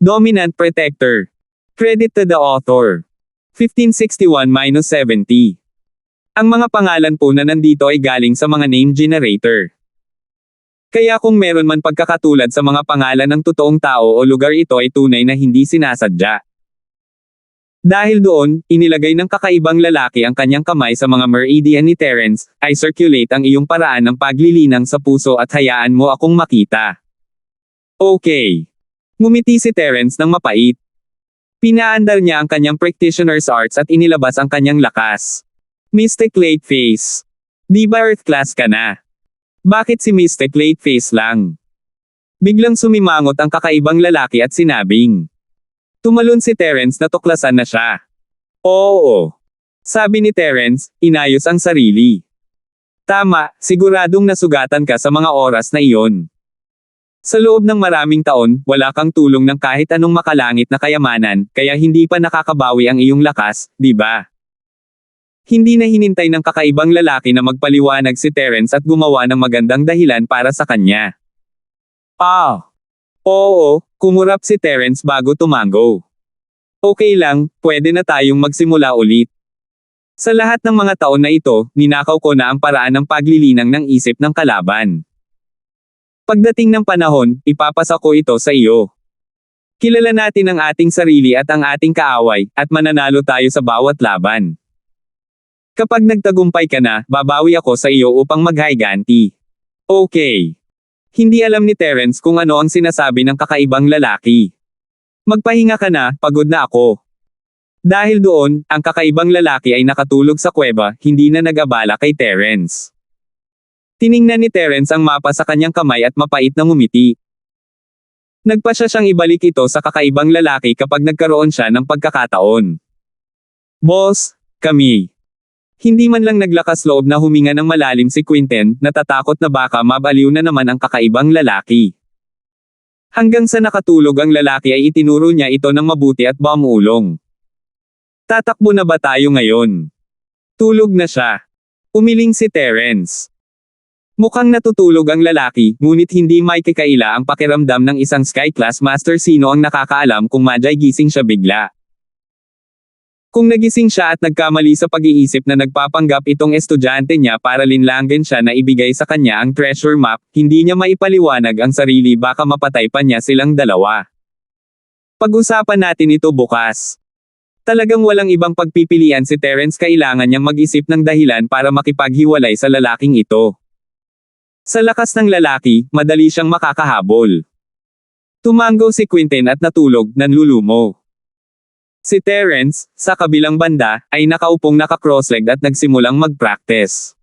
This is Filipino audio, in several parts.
Dominant Protector. Credit to the author. 1561-70. Ang mga pangalan po na nandito ay galing sa mga name generator. Kaya kung meron man pagkakatulad sa mga pangalan ng totoong tao o lugar, ito ay tunay na hindi sinasadya. Dahil doon, inilagay ng kakaibang lalaki ang kanyang kamay sa mga meridian ni Terence, I circulate ang iyong paraan ng paglilinang sa puso at hayaan mo akong makita. Okay. Ngumiti si Terence ng mapait. Pinaandar niya ang kanyang practitioner's arts at inilabas ang kanyang lakas. Mystic Lateface. Di ba Earth class ka na? Bakit si Mystic Lateface lang? Biglang sumimangot ang kakaibang lalaki at sinabing. Tumalon si Terence na tuklasan na siya. Oo. Sabi ni Terence, inayos ang sarili. Tama, siguradong nasugatan ka sa mga oras na iyon. Sa loob ng maraming taon, wala kang tulong ng kahit anong makalangit na kayamanan, kaya hindi pa nakakabawi ang iyong lakas, di ba? Hindi na hinintay ng kakaibang lalaki na magpaliwanag si Terence at gumawa ng magandang dahilan para sa kanya. Oo, kumurap si Terence bago tumango. Okay lang, pwede na tayong magsimula ulit. Sa lahat ng mga taon na ito, ninakaw ko na ang paraan ng paglilinang ng isip ng kalaban. Pagdating ng panahon, ipapasa ko ito sa iyo. Kilala natin ang ating sarili at ang ating kaaway, at mananalo tayo sa bawat laban. Kapag nagtagumpay ka na, babawi ako sa iyo upang maghiganti. Okay. Hindi alam ni Terence kung ano ang sinasabi ng kakaibang lalaki. Magpahinga ka na, pagod na ako. Dahil doon, ang kakaibang lalaki ay nakatulog sa kuweba, hindi na nag-abala kay Terence. Tiningnan ni Terence ang mapa sa kanyang kamay at mapait na ngumiti. Nagpasya siyang ibalik ito sa kakaibang lalaki kapag nagkaroon siya ng pagkakataon. Boss, kami. Hindi man lang naglakas loob na huminga ng malalim si Quinten, natatakot na baka mabaliw na naman ang kakaibang lalaki. Hanggang sa nakatulog ang lalaki ay itinuro niya ito ng mabuti at bumulong. Tatakbo na ba tayo ngayon? Tulog na siya. Umiling si Terence. Mukhang natutulog ang lalaki, ngunit hindi may kakaila ang pakiramdam ng isang Sky Class Master. Sino ang nakakaalam kung madyay gising siya bigla? Kung nagising siya at nagkamali sa pag-iisip na nagpapanggap itong estudyante niya para linlangin siya na ibigay sa kanya ang treasure map, hindi niya maipaliwanag ang sarili, baka mapatay pa niya silang dalawa. Pag-usapan natin ito bukas. Talagang walang ibang pagpipilian si Terence, kailangan niyang mag-isip ng dahilan para makipaghiwalay sa lalaking ito. Sa lakas ng lalaki, madali siyang makakahabol. Tumango si Quinten at natulog, nanlulumo. Si Terence, sa kabilang banda, ay nakaupong naka-cross-legged at nagsimulang mag-practice.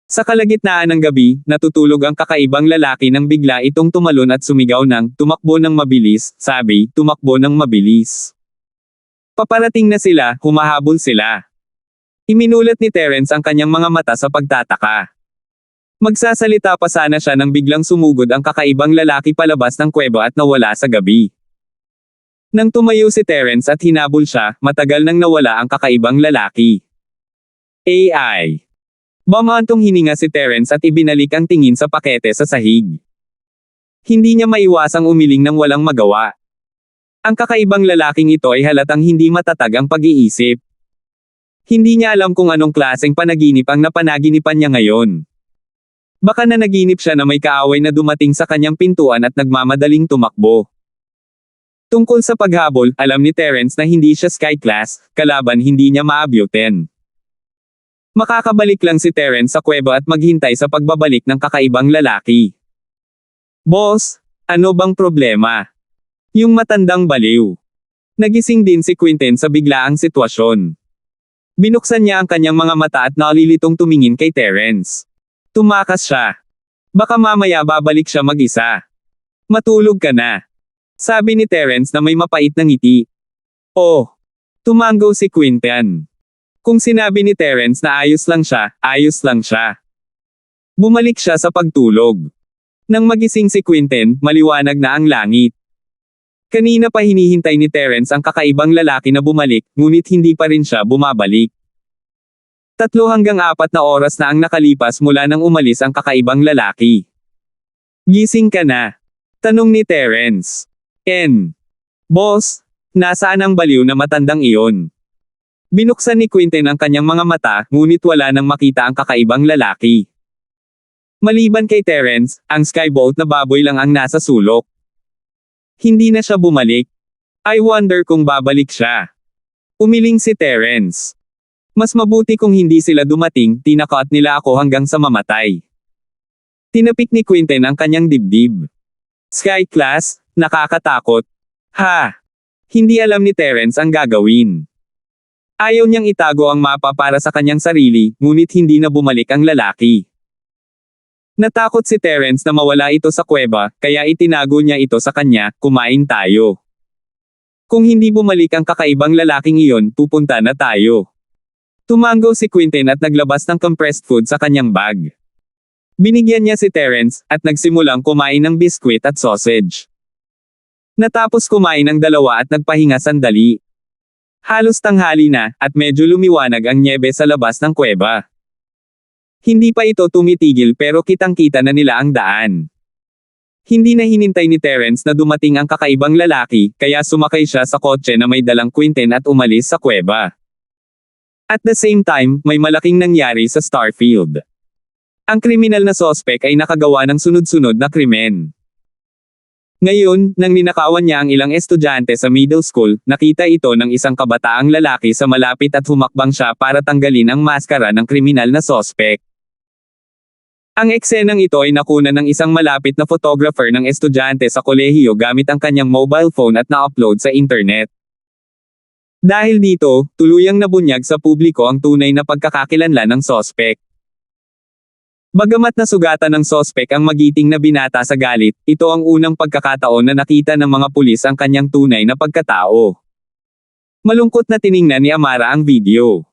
Sa kalagitnaan ng gabi, natutulog ang kakaibang lalaki nang bigla itong tumalon at sumigaw ng, tumakbo ng mabilis, sabi, tumakbo ng mabilis. Paparating na sila, humahabol sila. Iminulat ni Terence ang kanyang mga mata sa pagtataka. Magsasalita pa sana siya nang biglang sumugod ang kakaibang lalaki palabas ng kuweba at nawala sa gabi. Nang tumayo si Terence at hinabol siya, matagal nang nawala ang kakaibang lalaki. AI. Bumantong hininga si Terence at ibinalik ang tingin sa pakete sa sahig. Hindi niya maiwasang umiling nang walang magawa. Ang kakaibang lalaking ito ay halatang hindi matatag ang pag-iisip. Hindi niya alam kung anong klaseng panaginip ang napanaginipan niya ngayon. Baka nanaginip siya na may kaaway na dumating sa kanyang pintuan at nagmamadaling tumakbo. Tungkol sa paghabol, alam ni Terence na hindi siya Sky Class, kalaban hindi niya maabutin. Makakabalik lang si Terence sa kuweba at maghintay sa pagbabalik ng kakaibang lalaki. Boss, ano bang problema? Yung matandang baliw. Nagising din si Quinten sa biglaang sitwasyon. Binuksan niya ang kanyang mga mata at nalilitong tumingin kay Terence. Tumakas siya. Baka mamaya babalik siya mag-isa. Matulog ka na. Sabi ni Terence na may mapait na ngiti. Oh. Tumango si Quinten. Kung sinabi ni Terence na ayos lang siya, ayos lang siya. Bumalik siya sa pagtulog. Nang magising si Quinten, maliwanag na ang langit. Kanina pa hinihintay ni Terence ang kakaibang lalaki na bumalik, ngunit hindi pa rin siya bumabalik. 3 hanggang 4 na oras na ang nakalipas mula nang umalis ang kakaibang lalaki. Gising ka na? Tanong ni Terence. Boss, nasaan ang baliw na matandang iyon? Binuksan ni Quinten ang kanyang mga mata, ngunit wala nang makita ang kakaibang lalaki. Maliban kay Terence, ang skybolt na baboy lang ang nasa sulok. Hindi na siya bumalik. I wonder kung babalik siya. Umiling si Terence. Mas mabuti kung hindi sila dumating, tinakaat nila ako hanggang sa mamatay. Tinapik ni Quinten ang kanyang dibdib. Sky class, nakakatakot. Ha! Hindi alam ni Terence ang gagawin. Ayaw niyang itago ang mapa para sa kanyang sarili, ngunit hindi na bumalik ang lalaki. Natakot si Terence na mawala ito sa kuweba, kaya itinago niya ito sa kanya, kumain tayo. Kung hindi bumalik ang kakaibang lalaking iyon, pupunta na tayo. Tumango si Quinten at naglabas ng compressed food sa kanyang bag. Binigyan niya si Terence, at nagsimulang kumain ng biskwit at sausage. Natapos kumain ng dalawa at nagpahinga sandali. Halos tanghali na, at medyo lumiwanag ang nyebe sa labas ng kuweba. Hindi pa ito tumitigil pero kitang-kita na nila ang daan. Hindi na hinintay ni Terence na dumating ang kakaibang lalaki, kaya sumakay siya sa kotse na may dalang Quinten at umalis sa kuweba. At the same time, may malaking nangyari sa Starfield. Ang kriminal na sospek ay nakagawa ng sunod-sunod na krimen. Ngayon, nang ninakawan niya ang ilang estudyante sa middle school, nakita ito ng isang kabataang lalaki sa malapit at humakbang siya para tanggalin ang maskara ng kriminal na sospek. Ang eksenang ito ay nakuna ng isang malapit na photographer ng estudyante sa kolehiyo gamit ang kanyang mobile phone at na-upload sa internet. Dahil dito, tuluyang nabunyag sa publiko ang tunay na pagkakakilanlan ng sospek. Bagamat nasugatan ng sospek ang magiting na binata sa galit, ito ang unang pagkakataon na nakita ng mga pulis ang kanyang tunay na pagkatao. Malungkot na tiningnan ni Amara ang video.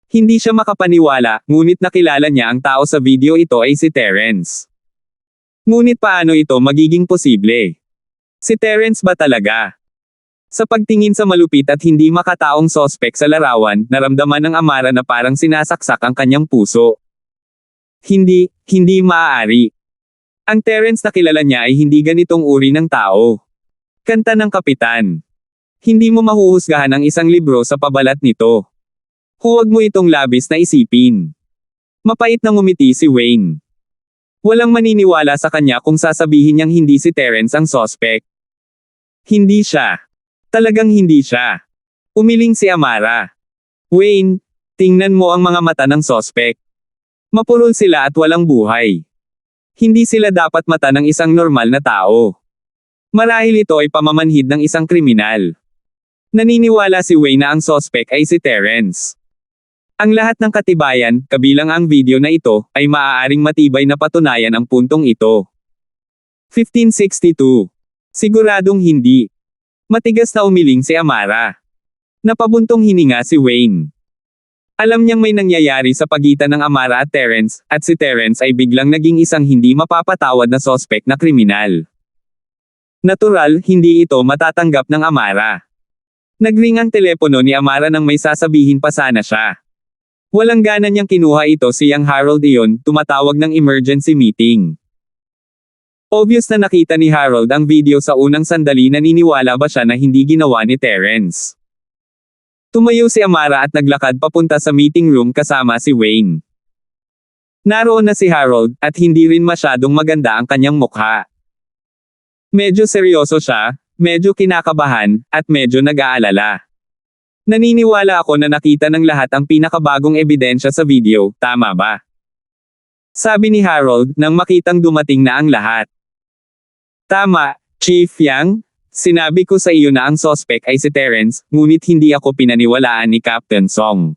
Hindi siya makapaniwala, ngunit nakilala niya ang tao sa video ito ay si Terence. Ngunit paano ito magiging posible? Si Terence ba talaga? Sa pagtingin sa malupit at hindi makataong sospek sa larawan, naramdaman ng Amara na parang sinasaksak ang kanyang puso. Hindi maaari. Ang Terence na kilala niya ay hindi ganitong uri ng tao. Kanta ng kapitan. Hindi mo mahuhusgahan ang isang libro sa pabalat nito. Huwag mo itong labis na isipin. Mapait na ngumiti si Wayne. Walang maniniwala sa kanya kung sasabihin niyang hindi si Terence ang sospek. Hindi siya. Talagang hindi siya. Umiling si Amara. Wayne, tingnan mo ang mga mata ng sospek. Mapurol sila at walang buhay. Hindi sila dapat mata ng isang normal na tao. Marahil ito ay pamamanhid ng isang kriminal. Naniniwala si Wayne na ang sospek ay si Terence. Ang lahat ng katibayan, kabilang ang video na ito, ay maaaring matibay na patunayan ang puntong ito. 1562. Siguradong hindi. Matigas na umiling si Amara. Napabuntong hininga si Wayne. Alam niyang may nangyayari sa pagitan ng Amara at Terence, at si Terence ay biglang naging isang hindi mapapatawad na sospek na kriminal. Natural, hindi ito matatanggap ng Amara. Nagring ang telepono ni Amara nang may sasabihin pa sana siya. Walang gana niyang kinuha ito si Yang Harold iyon, tumatawag ng emergency meeting. Obvious na nakita ni Harold ang video sa unang sandali, naniniwala ba siya na hindi ginawa ni Terence? Tumayo si Amara at naglakad papunta sa meeting room kasama si Wayne. Naroon na si Harold, at hindi rin masyadong maganda ang kanyang mukha. Medyo seryoso siya, medyo kinakabahan, at medyo nag-aalala. Naniniwala ako na nakita ng lahat ang pinakabagong ebidensya sa video, tama ba? Sabi ni Harold nang makitang dumating na ang lahat. Tama, Chief Yang. Sinabi ko sa iyo na ang sospek ay si Terence, ngunit hindi ako pinaniwalaan ni Captain Song.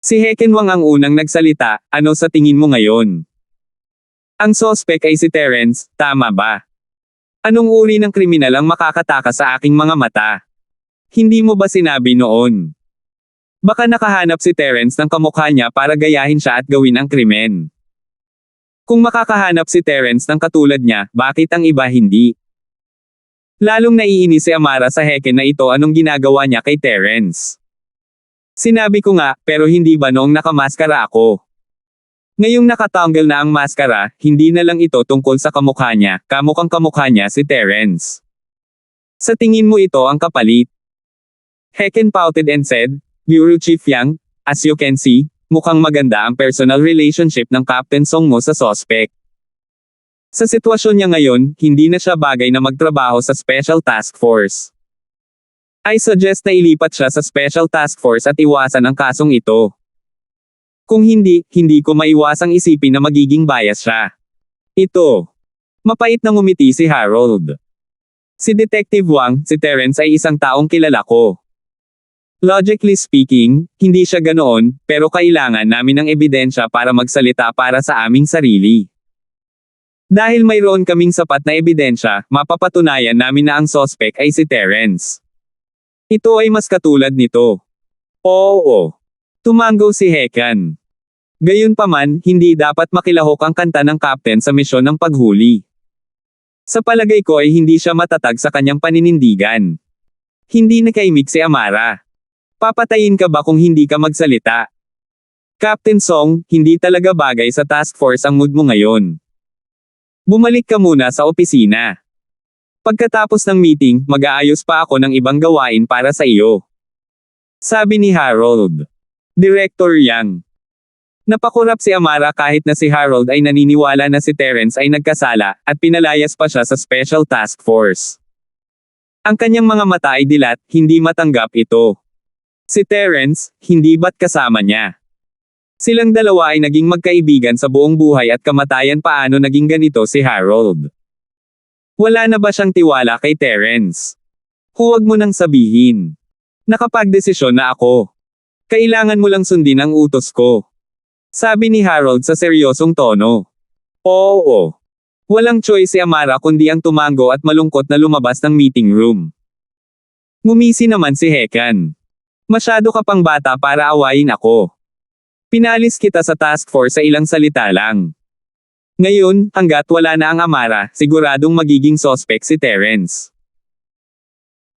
Si Hekenwang ang unang nagsalita, ano sa tingin mo ngayon? Ang sospek ay si Terence, tama ba? Anong uri ng kriminal ang makakataka sa aking mga mata? Hindi mo ba sinabi noon? Baka nakahanap si Terence ng kamukha niya para gayahin siya at gawin ang krimen. Kung makakahanap si Terence ng katulad niya, bakit ang iba hindi? Lalong naiinis si Amara sa Heken na ito anong ginagawa niya kay Terence. Sinabi ko nga, pero hindi ba noong nakamaskara ako? Ngayong nakatanggal na ang maskara, hindi na lang ito tungkol sa kamukha niya, kamukhang kamukha niya si Terence. Sa tingin mo ito ang kapalit? Heken pouted and said, Bureau Chief Yang, as you can see, mukhang maganda ang personal relationship ng Captain Song mo sa suspect. Sa sitwasyon niya ngayon, hindi na siya bagay na magtrabaho sa Special Task Force. I suggest na ilipat siya sa Special Task Force at iwasan ang kasong ito. Kung hindi ko maiwasang isipin na magiging bias siya. Ito. Mapait na ngumiti si Harold. Si Detective Wang, si Terence ay isang taong kilala ko. Logically speaking, hindi siya ganoon, pero kailangan namin ng ebidensya para magsalita para sa aming sarili. Dahil mayroon kaming sapat na ebidensya, mapapatunayan namin na ang suspect ay si Terence. Ito ay mas katulad nito. Oo. Tumango si Hekan. Gayunpaman, hindi dapat makilahok ang kanta ng Captain sa misyon ng paghuli. Sa palagay ko ay hindi siya matatag sa kanyang paninindigan. Hindi nakaimik si Amara. Papatayin ka ba kung hindi ka magsalita? Captain Song, hindi talaga bagay sa task force ang mood mo ngayon. Bumalik ka muna sa opisina. Pagkatapos ng meeting, mag-aayos pa ako ng ibang gawain para sa iyo. Sabi ni Harold. Director Yang. Napakurap si Amara kahit na si Harold ay naniniwala na si Terence ay nagkasala, at pinalayas pa siya sa Special Task Force. Ang kanyang mga mata ay dilat, hindi matanggap ito. Si Terence, hindi ba't kasama niya? Silang dalawa ay naging magkaibigan sa buong buhay at kamatayan paano naging ganito si Harold. Wala na ba siyang tiwala kay Terence? Huwag mo nang sabihin. Nakapagdesisyon na ako. Kailangan mo lang sundin ang utos ko. Sabi ni Harold sa seryosong tono. Oo. Walang choice si Amara kundi ang tumango at malungkot na lumabas ng meeting room. Ngumisi naman si Hekan. Masyado ka pang bata para awayin ako. Pinalis kita sa task force sa ilang salita lang. Ngayon, hanggat wala na ang Amara, siguradong magiging suspect si Terence.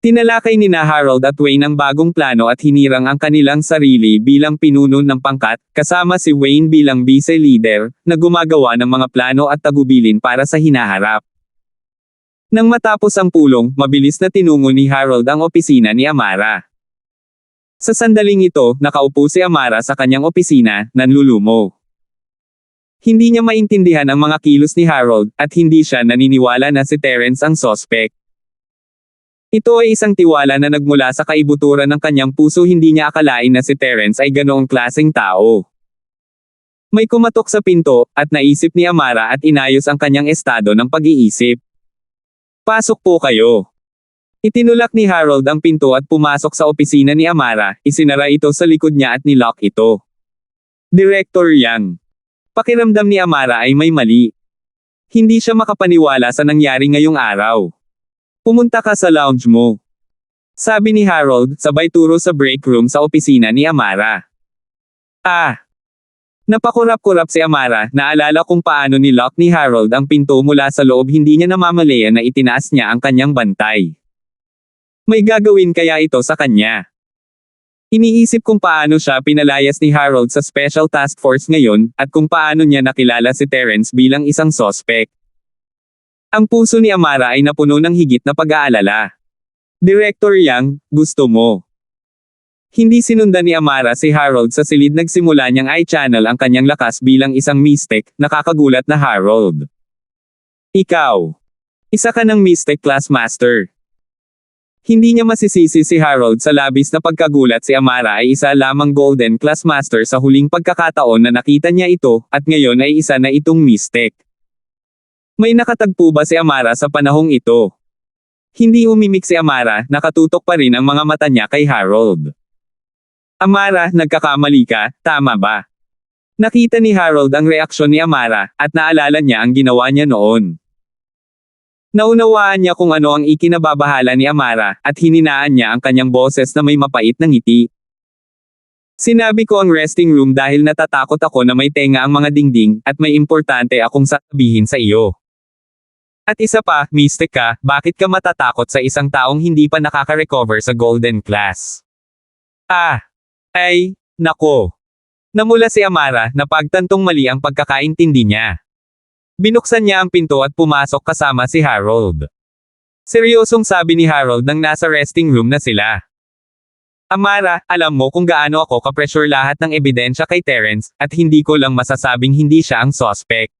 Tinalakay ni Harold at Wayne ang bagong plano at hinirang ang kanilang sarili bilang pinuno ng pangkat, kasama si Wayne bilang vice leader, na gumagawa ng mga plano at tagubilin para sa hinaharap. Nang matapos ang pulong, mabilis na tinungo ni Harold ang opisina ni Amara. Sa sandaling ito, nakaupo si Amara sa kanyang opisina, nanlulumo. Hindi niya maintindihan ang mga kilos ni Harold, at hindi siya naniniwala na si Terence ang suspect. Ito ay isang tiwala na nagmula sa kaibuturan ng kanyang puso, hindi niya akalain na si Terence ay ganoong klaseng tao. May kumatok sa pinto, at naisip ni Amara at inayos ang kanyang estado ng pag-iisip. Pasok po kayo. Itinulak ni Harold ang pinto at pumasok sa opisina ni Amara, isinara ito sa likod niya at nilock ito. Director Yang. Pakiramdam ni Amara ay may mali. Hindi siya makapaniwala sa nangyari ngayong araw. Pumunta ka sa lounge mo. Sabi ni Harold, sabay turo sa break room sa opisina ni Amara. Napakurap-kurap si Amara, naalala kung paano nilock ni Harold ang pinto mula sa loob, hindi niya namamalayan na itinaas niya ang kanyang bantay. May gagawin kaya ito sa kanya? Iniisip kung paano siya pinalayas ni Harold sa Special Task Force ngayon, at kung paano niya nakilala si Terence bilang isang suspect. Ang puso ni Amara ay napuno ng higit na pag-aalala. Director Yang, gusto mo. Hindi sinundan ni Amara si Harold sa silid, nagsimula niyang i-channel ang kanyang lakas bilang isang mystic, nakakagulat na Harold. Ikaw. Isa ka ng mystic class master. Hindi niya masisisi si Harold sa labis na pagkagulat, si Amara ay isa lamang Golden Class Master sa huling pagkakataon na nakita niya ito, at ngayon ay isa na itong mystic. May nakatagpo ba si Amara sa panahong ito? Hindi umimik si Amara, nakatutok pa rin ang mga mata niya kay Harold. Amara, nagkakamali ka, tama ba? Nakita ni Harold ang reaksyon ni Amara, at naalala niya ang ginawa niya noon. Naunawaan niya kung ano ang ikinababahala ni Amara, at hininaan niya ang kanyang boses na may mapait na ngiti. Sinabi ko ang resting room dahil natatakot ako na may tenga ang mga dingding, at may importante akong sabihin sa iyo. At isa pa, mystic ka, bakit ka matatakot sa isang taong hindi pa nakaka-recover sa Golden Class? Nako. Namula si Amara, napagtantong mali ang pagkakaintindi niya. Binuksan niya ang pinto at pumasok kasama si Harold. Seryosong sabi ni Harold nang nasa resting room na sila. Amara, alam mo kung gaano ako ka-pressure lahat ng ebidensya kay Terence, at hindi ko lang masasabing hindi siya ang suspect.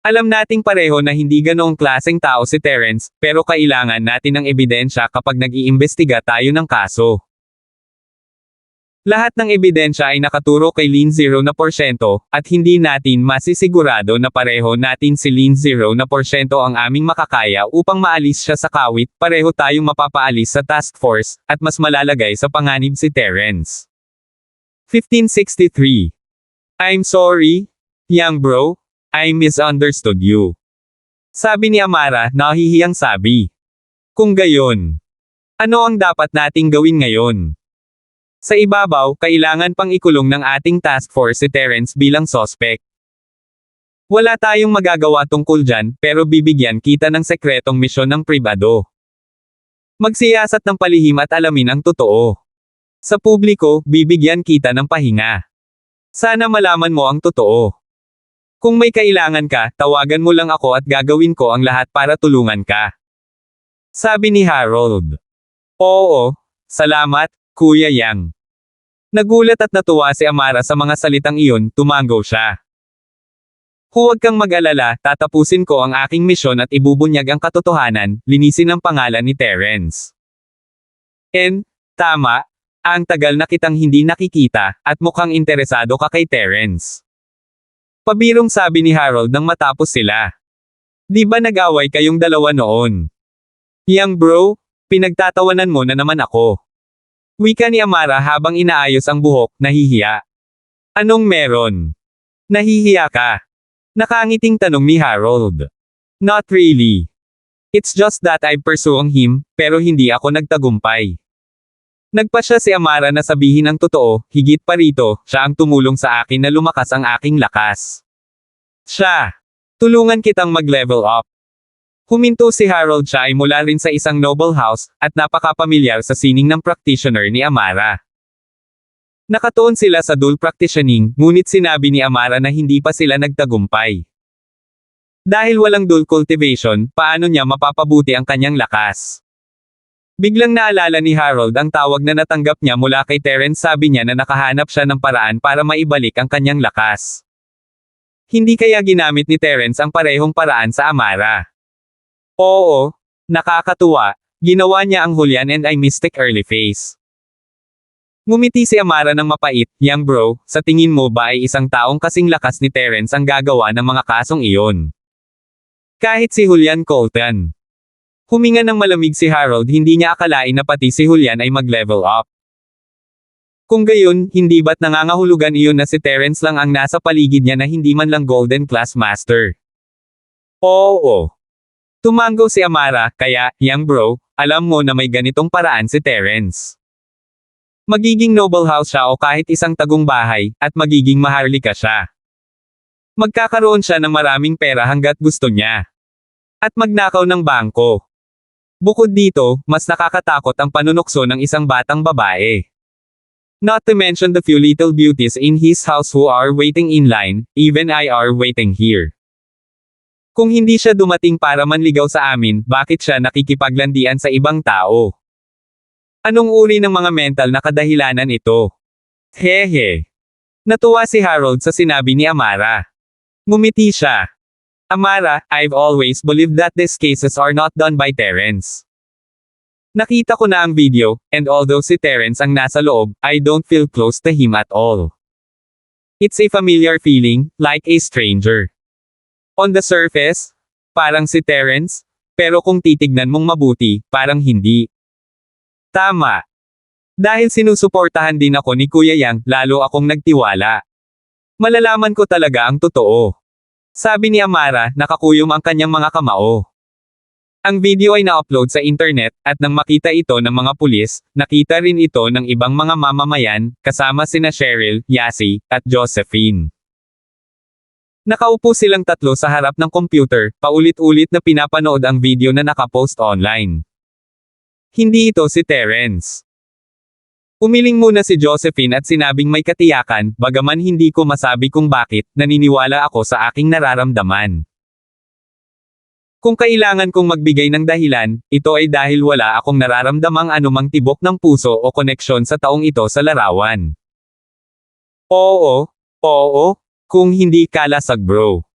Alam nating pareho na hindi ganoong klaseng tao si Terence, pero kailangan natin ng ebidensya kapag nag-iimbestiga tayo ng kaso. Lahat ng ebidensya ay nakaturo kay Lynn 0%, at hindi natin masisigurado na pareho natin si Lynn 0% ang aming makakaya upang maalis siya sa kawit, pareho tayong mapapaalis sa task force, at mas malalagay sa panganib si Terence. 1563. I'm sorry, young bro, I misunderstood you. Sabi ni Amara, nahihiyang sabi. Kung gayon, ano ang dapat nating gawin ngayon? Sa ibabaw, kailangan pang ikulong ng ating task force si Terence bilang suspect. Wala tayong magagawa tungkol dyan, pero bibigyan kita ng sekretong misyon ng pribado. Magsiyasat ng palihim at alamin ang totoo. Sa publiko, bibigyan kita ng pahinga. Sana malaman mo ang totoo. Kung may kailangan ka, tawagan mo lang ako at gagawin ko ang lahat para tulungan ka. Sabi ni Harold. Oo, salamat, Kuya Yang. Nagulat at natuwa si Amara sa mga salitang iyon, tumango siya. Huwag kang mag-alala, tatapusin ko ang aking misyon at ibubunyag ang katotohanan, linisin ang pangalan ni Terence. Tama, ang tagal na kitang hindi nakikita, at mukhang interesado ka kay Terence. Pabirong sabi ni Harold nang matapos sila. Di ba nag-away kayong dalawa noon? Young bro, pinagtatawanan mo na naman ako. Wika ni Amara habang inaayos ang buhok, nahihiya. Anong meron? Nahihiya ka? Nakangiting tanong ni Harold. Not really. It's just that I'm pursuing him, pero hindi ako nagtagumpay. Nagpa siya si Amara na sabihin ang totoo, higit pa rito, siya ang tumulong sa akin na lumakas ang aking lakas. Siya. Tulungan kitang mag-level up. Huminto si Harold, siya ay mula rin sa isang noble house, at napakapamilyar sa sining ng practitioner ni Amara. Nakatuon sila sa dual practitioning, ngunit sinabi ni Amara na hindi pa sila nagtagumpay. Dahil walang dual cultivation, paano niya mapapabuti ang kanyang lakas? Biglang naalala ni Harold ang tawag na natanggap niya mula kay Terence, sabi niya na nakahanap siya ng paraan para maibalik ang kanyang lakas. Hindi kaya ginamit ni Terence ang parehong paraan sa Amara? Oo, nakakatuwa, ginawa niya ang Julian and I Mystic early phase. Ngumiti si Amara ng mapait, young bro, sa tingin mo ba ay isang taong kasing lakas ni Terence ang gagawa ng mga kasong iyon? Kahit si Julian Colton. Huminga ng malamig si Harold, hindi niya akalain na pati si Julian ay mag-level up. Kung gayon, hindi ba't nangangahulugan iyon na si Terence lang ang nasa paligid niya na hindi man lang Golden Class Master? Oo. Tumango si Amara, kaya, young bro, alam mo na may ganitong paraan si Terence. Magiging noble house siya o kahit isang tagong bahay, at magiging maharlika siya. Magkakaroon siya ng maraming pera hanggat gusto niya. At magnakaw ng bangko. Bukod dito, mas nakakatakot ang panunukso ng isang batang babae. Not to mention the few little beauties in his house who are waiting in line, even I are waiting here. Kung hindi siya dumating para manligaw sa amin, bakit siya nakikipaglandian sa ibang tao? Anong uri ng mga mental na kadahilanan ito? Hehe. Natuwa si Harold sa sinabi ni Amara. Ngumiti siya. Amara, I've always believed that these cases are not done by Terence. Nakita ko na ang video, and although si Terence ang nasa loob, I don't feel close to him at all. It's a familiar feeling, like a stranger. On the surface, parang si Terence, pero kung titignan mong mabuti, parang hindi. Tama. Dahil sinusuportahan din ako ni Kuya Yang, lalo akong nagtiwala. Malalaman ko talaga ang totoo. Sabi ni Amara, nakakuyom ang kanyang mga kamao. Ang video ay na-upload sa internet, at nang makita ito ng mga pulis, nakita rin ito ng ibang mga mamamayan, kasama sina Cheryl, Yasi, at Josephine. Nakaupo silang tatlo sa harap ng computer, paulit-ulit na pinapanood ang video na nakapost online. Hindi ito si Terence. Umiling muna si Josephine at sinabing may katiyakan, bagaman hindi ko masabi kung bakit, naniniwala ako sa aking nararamdaman. Kung kailangan kong magbigay ng dahilan, ito ay dahil wala akong nararamdamang anumang tibok ng puso o koneksyon sa taong ito sa larawan. Oo, kung hindi kalasag bro.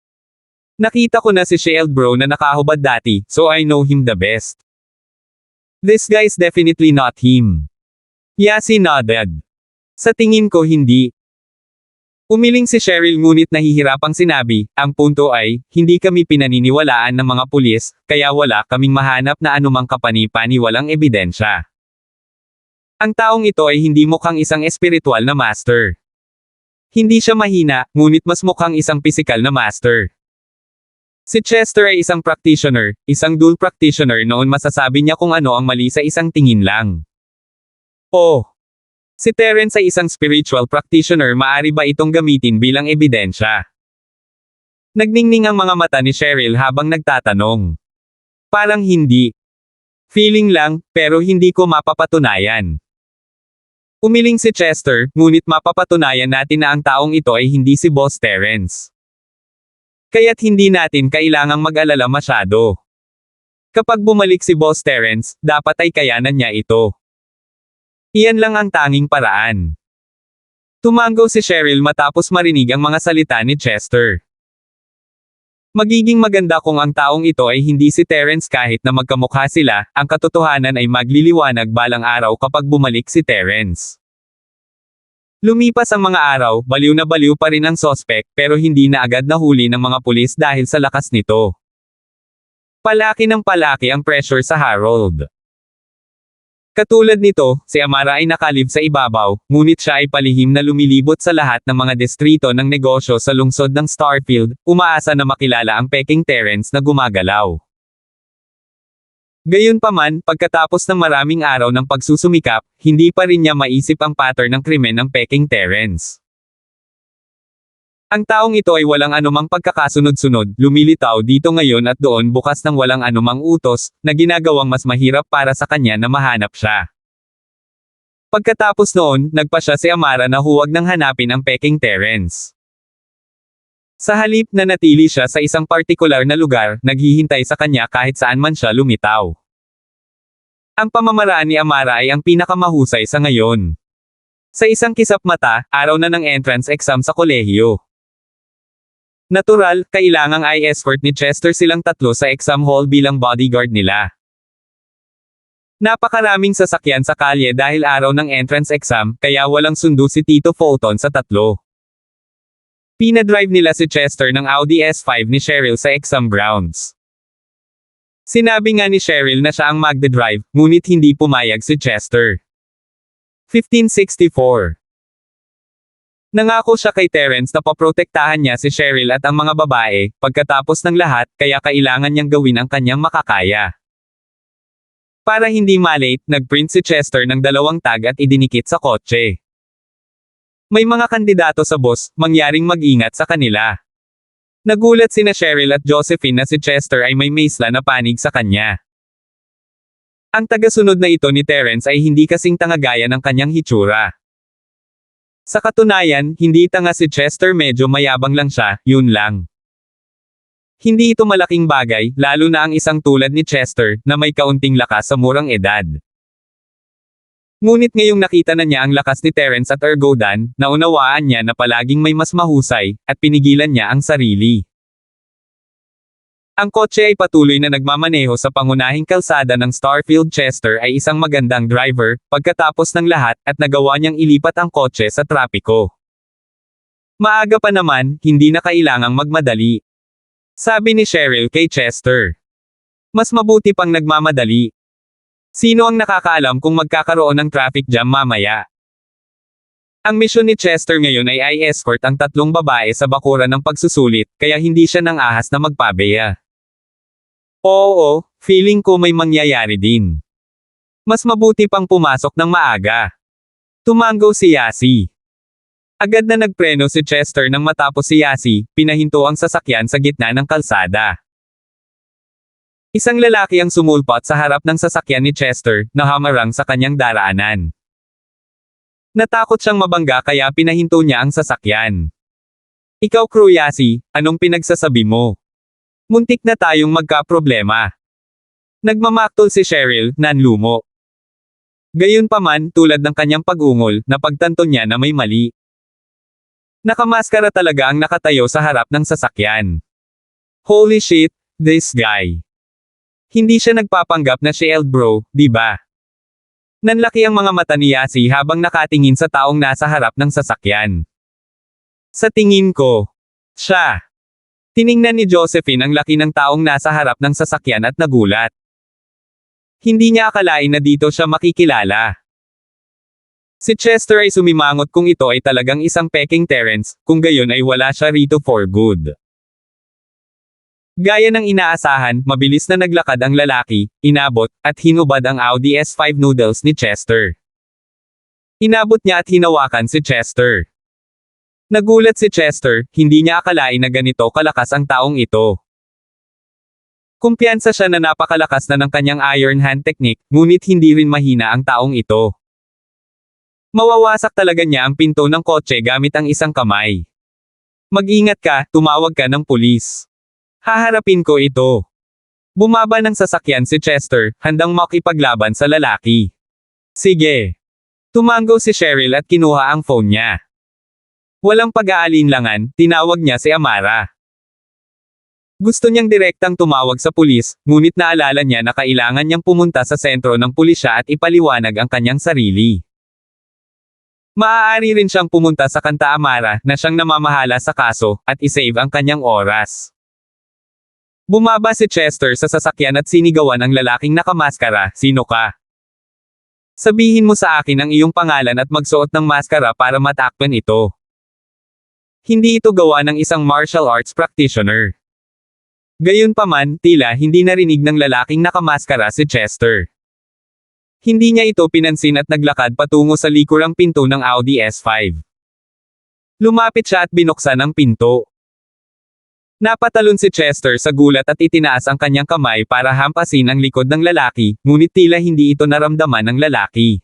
Nakita ko na si Shield bro na nakahubad dati, so I know him the best. This guy's definitely not him. Yasi nodded. Sa tingin ko hindi. Umiling si Cheryl ngunit nahihirapang sinabi, ang punto ay, hindi kami pinaniniwalaan ng mga pulis, kaya wala kaming mahanap na anumang kapani-paniwalang ebidensya. Ang taong ito ay hindi mukhang isang espiritual na master. Hindi siya mahina, ngunit mas mukhang isang pisikal na master. Si Chester ay isang practitioner, isang dual practitioner noon masasabi niya kung ano ang mali sa isang tingin lang. Oh! Si Terence ay isang spiritual practitioner, maaari ba itong gamitin bilang ebidensya? Nagningning ang mga mata ni Cheryl habang nagtatanong. Parang hindi. Feeling lang, pero hindi ko mapapatunayan. Umiling si Chester, ngunit mapapatunayan natin na ang taong ito ay hindi si Boss Terence. Kaya't hindi natin kailangang mag-alala masyado. Kapag bumalik si Boss Terence, dapat ay kayanan niya ito. Iyan lang ang tanging paraan. Tumango si Cheryl matapos marinig ang mga salita ni Chester. Magiging maganda kung ang taong ito ay hindi si Terence kahit na magkamukha sila, ang katotohanan ay magliliwanag balang araw kapag bumalik si Terence. Lumipas ang mga araw, baliw na baliw pa rin ang sospek, pero hindi na agad nahuli ng mga pulis dahil sa lakas nito. Palaki ng palaki ang pressure sa Harold. Katulad nito, si Amara ay nakalib sa ibabaw, ngunit siya ay palihim na lumilibot sa lahat ng mga distrito ng negosyo sa lungsod ng Starfield, umaasa na makilala ang Peking Terence na gumagalaw. Gayunpaman, pagkatapos ng maraming araw ng pagsusumikap, hindi pa rin niya maisip ang pattern ng krimen ng Peking Terence. Ang taong ito ay walang anumang pagkakasunod-sunod, lumilitaw dito ngayon at doon bukas ng walang anumang utos, na ginagawang mas mahirap para sa kanya na mahanap siya. Pagkatapos noon, nagpa siya si Amara na huwag nang hanapin ang Peking Terence. Sa halip na natili siya sa isang partikular na lugar, naghihintay sa kanya kahit saan man siya lumitaw. Ang pamamaraan ni Amara ay ang pinakamahusay sa ngayon. Sa isang kisap mata, araw na ng entrance exam sa kolehiyo. Natural, kailangang i-escort ni Chester silang tatlo sa exam hall bilang bodyguard nila. Napakaraming sasakyan sa kalye dahil araw ng entrance exam, kaya walang sundo si Tito Fulton sa tatlo. Pinadrive nila si Chester ng Audi S5 ni Cheryl sa exam grounds. Sinabi nga ni Cheryl na siya ang magde-drive, ngunit hindi pumayag si Chester. 1564. Nangako siya kay Terence na paprotektahan niya si Cheryl at ang mga babae, pagkatapos ng lahat, kaya kailangan niyang gawin ang kanyang makakaya. Para hindi malate, nagprint si Chester ng 2 tag at idinikit sa kotse. May mga kandidato sa boss, mangyaring mag-ingat sa kanila. Nagulat sina Cheryl at Josephine na si Chester ay may maisla na panig sa kanya. Ang tagasunod na ito ni Terence ay hindi kasing tanga gaya ng kanyang hitsura. Sa katunayan, hindi tanga si Chester, medyo mayabang lang siya, yun lang. Hindi ito malaking bagay, lalo na ang isang tulad ni Chester, na may kaunting lakas sa murang edad. Ngunit ngayong nakita na niya ang lakas ni Terence at Ergodan, naunawaan niya na palaging may mas mahusay, at pinigilan niya ang sarili. Ang kotse ay patuloy na nagmamaneho sa pangunahing kalsada ng Starfield. Chester ay isang magandang driver, pagkatapos ng lahat, at nagawa niyang ilipat ang kotse sa trapiko. Maaga pa naman, hindi na kailangang magmadali. Sabi ni Cheryl kay Chester. Mas mabuti pang nagmamadali. Sino ang nakakaalam kung magkakaroon ng traffic jam mamaya? Ang misyon ni Chester ngayon ay i-escort ang 3 babae sa bakuran ng pagsusulit, kaya hindi siya nang ahas na magpabeya. Oo, feeling ko may mangyayari din. Mas mabuti pang pumasok ng maaga. Tumango si Yasi. Agad na nagpreno si Chester nang matapos si Yasi, pinahinto ang sasakyan sa gitna ng kalsada. Isang lalaki ang sumulpot sa harap ng sasakyan ni Chester, na hamarang sa kanyang daraanan. Natakot siyang mabangga kaya pinahinto niya ang sasakyan. Ikaw Crew Yasi, anong pinagsasabi mo? Muntik na tayong magkaproblema. Nagmamaktol si Cheryl, nanlumo. Gayunpaman, tulad ng kanyang pag-ungol, napagtanto niya na may mali. Nakamaskara talaga ang nakatayo sa harap ng sasakyan. Holy shit, this guy. Hindi siya nagpapanggap na si bro, di ba? Nanlaki ang mga mata ni Yasi habang nakatingin sa taong nasa harap ng sasakyan. Sa tingin ko, siya. Tiningnan ni Josephine ang laki ng taong nasa harap ng sasakyan at nagulat. Hindi niya akalain na dito siya makikilala. Si Chester ay sumimangot kung ito ay talagang isang peking Terrence, kung gayon ay wala siya rito for good. Gaya ng inaasahan, mabilis na naglakad ang lalaki, inabot, at hinubad ang Audi S5 noodles ni Chester. Inabot niya at hinawakan si Chester. Nagulat si Chester, hindi niya akalain na ganito kalakas ang taong ito. Kumpiyansa siya na napakalakas na ng kanyang iron hand technique, ngunit hindi rin mahina ang taong ito. Mawawasak talaga niya ang pinto ng kotse gamit ang isang kamay. Mag-ingat ka, tumawag ka ng pulis. Haharapin ko ito. Bumaba ng sasakyan si Chester, handang makipaglaban sa lalaki. Sige. Tumango si Cheryl at kinuha ang phone niya. Walang pag-aalinlangan, tinawag niya si Amara. Gusto niyang direktang tumawag sa pulis, ngunit naalala niya na kailangan niyang pumunta sa sentro ng pulisya at ipaliwanag ang kanyang sarili. Maaari rin siyang pumunta sa Kanta Amara na siyang namamahala sa kaso, at isave ang kanyang oras. Bumaba si Chester sa sasakyan at sinigawan ang lalaking nakamaskara, "Sino ka? Sabihin mo sa akin ang iyong pangalan at magsuot ng maskara para matakpan ito." Hindi ito gawa ng isang martial arts practitioner. Gayunpaman, tila hindi narinig ng lalaking nakamaskara si Chester. Hindi niya ito pinansin at naglakad patungo sa likurang pinto ng Audi S5. Lumapit siya at binuksan ang pinto. Napatalon si Chester sa gulat at itinaas ang kanyang kamay para hampasin ang likod ng lalaki, ngunit tila hindi ito naramdaman ng lalaki.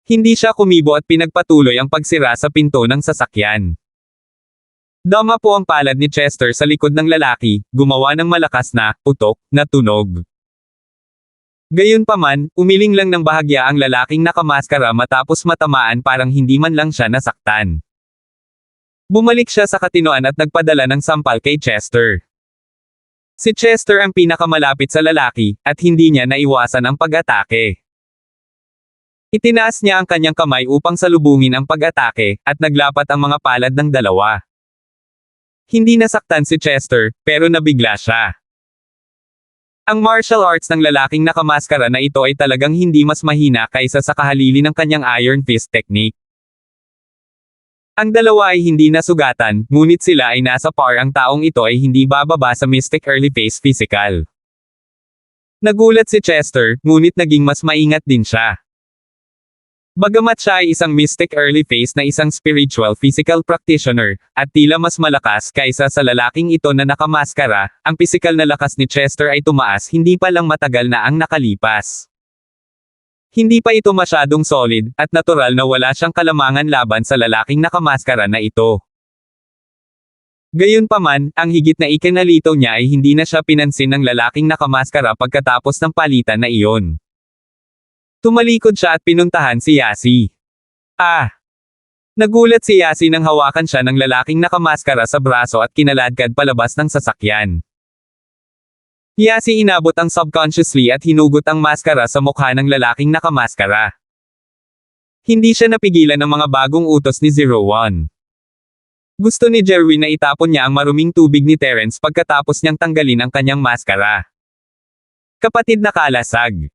Hindi siya kumibo at pinagpatuloy ang pagsira sa pinto ng sasakyan. Dama po ang palad ni Chester sa likod ng lalaki, gumawa ng malakas na, putok, na tunog. Gayunpaman, umiling lang ng bahagya ang lalaking nakamaskara matapos matamaan parang hindi man lang siya nasaktan. Bumalik siya sa katinoan at nagpadala ng sampal kay Chester. Si Chester ang pinakamalapit sa lalaki, at hindi niya naiwasan ang pag-atake. Itinaas niya ang kanyang kamay upang salubungin ang pag-atake, at naglapat ang mga palad ng dalawa. Hindi nasaktan si Chester, pero nabigla siya. Ang martial arts ng lalaking nakamaskara na ito ay talagang hindi mas mahina kaysa sa kahalili ng kanyang iron fist technique. Ang dalawa ay hindi nasugatan, ngunit sila ay nasa par. Ang taong ito ay hindi bababa sa Mystic Early Phase Physical. Nagulat si Chester, ngunit naging mas maingat din siya. Bagamat siya ay isang Mystic Early Phase na isang spiritual physical practitioner, at tila mas malakas kaysa sa lalaking ito na nakamaskara, ang pisikal na lakas ni Chester ay tumaas hindi pa lang matagal na ang nakalipas. Hindi pa ito masyadong solid, at natural na wala siyang kalamangan laban sa lalaking nakamaskara na ito. Gayunpaman, ang higit na ikinalito niya ay hindi na siya pinansin ng lalaking nakamaskara pagkatapos ng palitan na iyon. Tumalikod siya at pinuntahan si Yasi. Nagulat si Yasi nang hawakan siya ng lalaking nakamaskara sa braso at kinaladkad palabas ng sasakyan. Yasi inabot ang subconsciously at hinugot ang maskara sa mukha ng lalaking nakamaskara. Hindi siya napigilan ng mga bagong utos ni 01. Gusto ni Jerwin na itapon niya ang maruming tubig ni Terrence pagkatapos niyang tanggalin ang kanyang maskara. Kapatid na kalasag.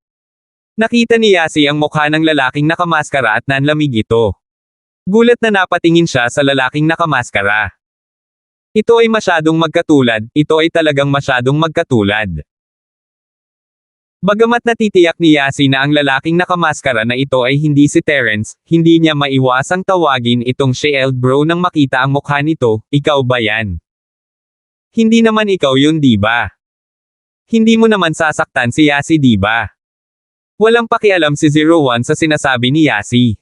Nakita ni Yasi ang mukha ng lalaking nakamaskara at nanlamig ito. Gulat na napatingin siya sa lalaking nakamaskara. Ito ay masyadong magkatulad, ito ay talagang masyadong magkatulad. Bagamat natitiyak ni Yasi na ang lalaking nakamaskara na ito ay hindi si Terrence, hindi niya maiwasang tawagin itong Shield Bro nang makita ang mukha nito, "Ikaw ba yan? Hindi naman ikaw yun, di ba? Hindi mo naman sasaktan si Yasi, di ba?" Walang pakialam si 01 sa sinasabi ni Yasi.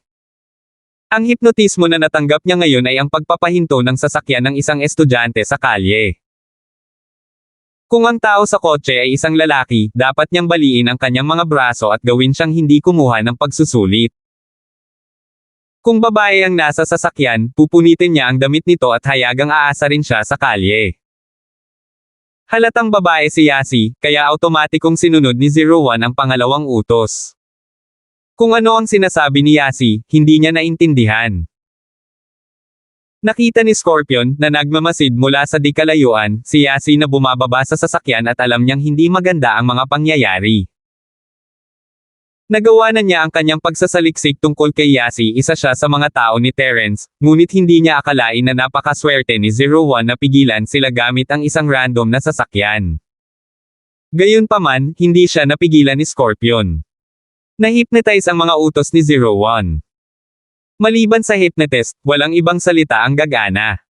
Ang hipnotismo na natanggap niya ngayon ay ang pagpapahinto ng sasakyan ng isang estudyante sa kalye. Kung ang tao sa kotse ay isang lalaki, dapat niyang baliin ang kanyang mga braso at gawin siyang hindi kumuha ng pagsusulit. Kung babae ang nasa sasakyan, pupunitin niya ang damit nito at hayagang aasarin siya sa kalye. Halatang babae si Yasi, kaya automatikong sinunod ni 01 ang pangalawang utos. Kung ano ang sinasabi ni Yasi, hindi niya naintindihan. Nakita ni Scorpion, na nagmamasid mula sa di kalayuan, si Yasi na bumababa sa sasakyan at alam niyang hindi maganda ang mga pangyayari. Nagawa na niya ang kanyang pagsasaliksik tungkol kay Yasi, isa siya sa mga tao ni Terence, ngunit hindi niya akalain na napakaswerte ni 01 na pigilan sila gamit ang isang random na sasakyan. Gayunpaman, hindi siya napigilan ni Scorpion. Na-hypnotize ang mga utos ni 01. Maliban sa hypnotist, walang ibang salita ang gagana.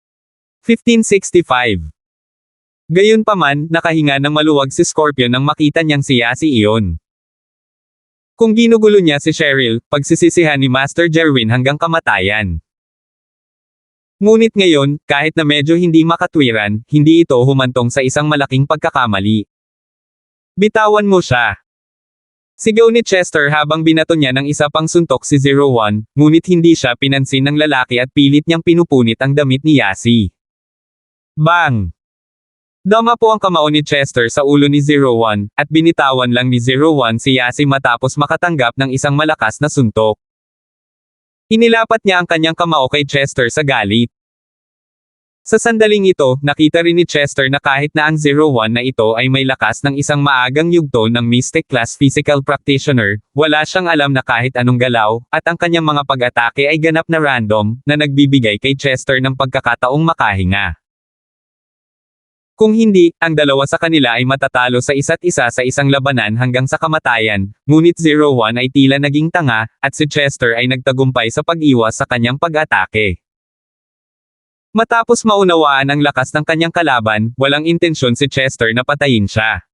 1565. Gayunpaman, nakahinga ng maluwag si Scorpion nang makita niyang si Yasi iyon. Kung ginugulo niya si Cheryl, pagsisisihan ni Master Jerwin hanggang kamatayan. Ngunit ngayon, kahit na medyo hindi makatwiran, hindi ito humantong sa isang malaking pagkakamali. Bitawan mo siya. Sigaw ni Chester habang binato niya ng isa pang suntok si 01, ngunit hindi siya pinansin ng lalaki at pilit niyang pinupunit ang damit ni Yasi. Bang! Dama po ang kamao ni Chester sa ulo ni 01, at binitawan lang ni 01 si Yasi matapos makatanggap ng isang malakas na suntok. Inilapat niya ang kanyang kamao kay Chester sa galit. Sa sandaling ito, nakita rin ni Chester na kahit na ang 01 na ito ay may lakas ng isang maagang yugto ng Mystic Class Physical Practitioner, wala siyang alam na kahit anong galaw, at ang kanyang mga pag-atake ay ganap na random, na nagbibigay kay Chester ng pagkakataong makahinga. Kung hindi, ang dalawa sa kanila ay matatalo sa isa't isa sa isang labanan hanggang sa kamatayan, ngunit 01 ay tila naging tanga, at si Chester ay nagtagumpay sa pag-iwas sa kanyang pag-atake. Matapos maunawaan ang lakas ng kanyang kalaban, walang intensyon si Chester na patayin siya.